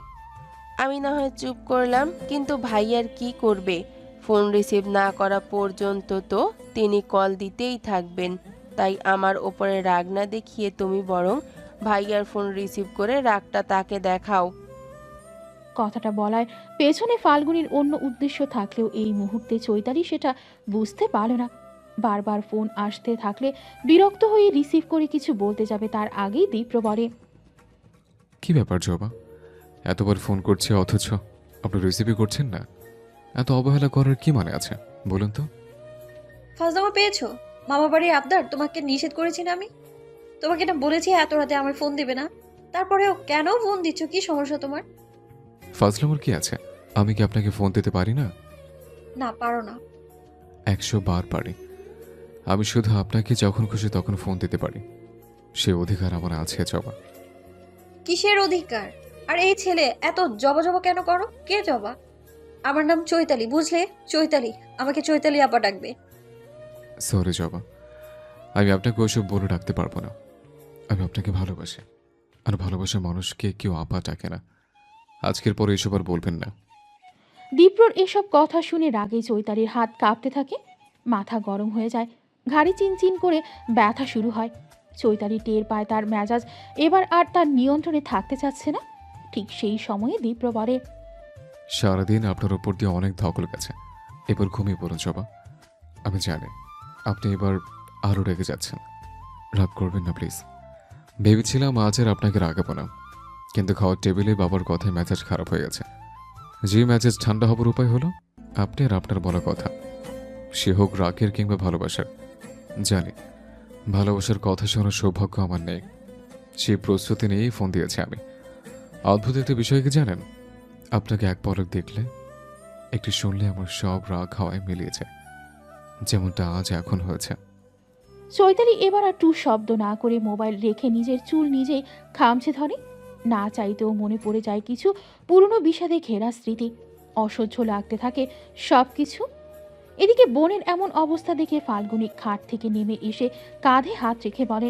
আমি না হয় চুপ করলাম, কিন্তু ভাইয়ার কি করবে? ফোন রিসিভ না করা পর্যন্ত তো তিনি কল দিতেই থাকবেন। তাই আমার ওপরে রাগ না দেখিয়ে তুমি বরং ভাইয়ার ফোন রিসিভ করে রাগটা তাকে দেখাও। কথাটা বলার পেছনে ফাল্গুনির অন্য উদ্দেশ্য থাকলেও এই মুহূর্তে চৈতালি সেটা বুঝতে পারল না। বারবার ফোন আসতে থাকলে বিরক্ত হয়ে রিসিভ করে কিছু বলতে যাবে তার আগেই দীপ্র বলে, কি ব্যাপার জবা? এতবার ফোন করছে অথচ আপনি রিসিভই করছেন না। এত অবহেলা করার কি মানে আছে বলুন তো? ফাজলামো পেয়েছো? মামা বাড়ির আবদার তোমাকে নিষেধ করেছি না আমি? তোমাকে না বলেছি এত রাতে আমার ফোন দিবে না, তারপরেও কেন ফোন দিচ্ছ? কি সমস্যা তোমার? ফাজলামোর কি আছে? আমি কি আপনাকে ফোন দিতে পারি না? না, পারো না। 100 বার পারি। আমি শুধু আপনাকে যখন খুশি তখন ফোন দিতে পারি। সে অধিকার আমার আছে জবা। কিসের অধিকার? আর এই ছেলে এত জবা জবা কেন করো? কে জবা? আমার নাম চৈতালি, বুঝলে? চৈতালি, আমাকে চৈতালি আপা ডাকবে। সরি জবা, আমি আপনাকে ওইসব বলে ডাকতে পারবো না। আমি আপনাকে ভালোবাসি, আর ভালোবাসার মানুষকে কেউ আপা ডাকে না। আজকের পরে এসব আর বলবেন না। দীপ্রর এসব কথা শুনে রাগে চৈতালির হাত কাঁপতে থাকে, মাথা গরম হয়ে যায়, ঘাড়ি চিনচিন করে ব্যথা শুরু হয়। চৈতালি টের পায় তার মেজাজ এবার আর তার নিয়ন্ত্রণে থাকতে চাচ্ছে না। ঠিক সেই সময়ে দীপ্র বলে, সারাদিন আপনার ওপর দিয়ে অনেক ধকল গেছে, এবার ঘুমিয়ে পড়ুন জবা। আমি জানি আপনি এবার আরও রেগে যাচ্ছেন, রাগ করবেন না প্লিজ। ভেবেছিলাম আজ আর আপনাকে রাগাবো না, কিন্তু খাওয়ার টেবিলে বাবার কথায় মেজাজ খারাপ হয়ে গেছে। যে মেজাজ ঠান্ডা হবার উপায় হলো আপনি আর আপনার বলা কথা, সে হোক রাগের কিংবা ভালোবাসার। জানি ভালোবাসার কথা শোনার সৌভাগ্য আমার নেই, সেই প্রস্তুতি নিয়েই ফোন দিয়েছি আমি। অদ্ভুত একটা বিষয় কি জানেন? আপনাকে এক পলক দেখলে একটু শুনলে আমার সব রাগ হাওয়ায় মিলিয়ে যায়, যেমনটা আজ এখন হয়েছে। চৈতালি এবার আর টু শব্দ না করে মোবাইল রেখে নিজের চুল নিজেই খামচে ধরে। না চাইতেও মনে পড়ে যায় কিছু পুরনো বিষাদে ঘেরা স্মৃতি। অসহ্য লাগতে থাকে সব কিছু। এদিকে বোনের এমন অবস্থা দেখে ফাল্গুনী খাট থেকে নেমে এসে কাঁধে হাত রেখে বলে,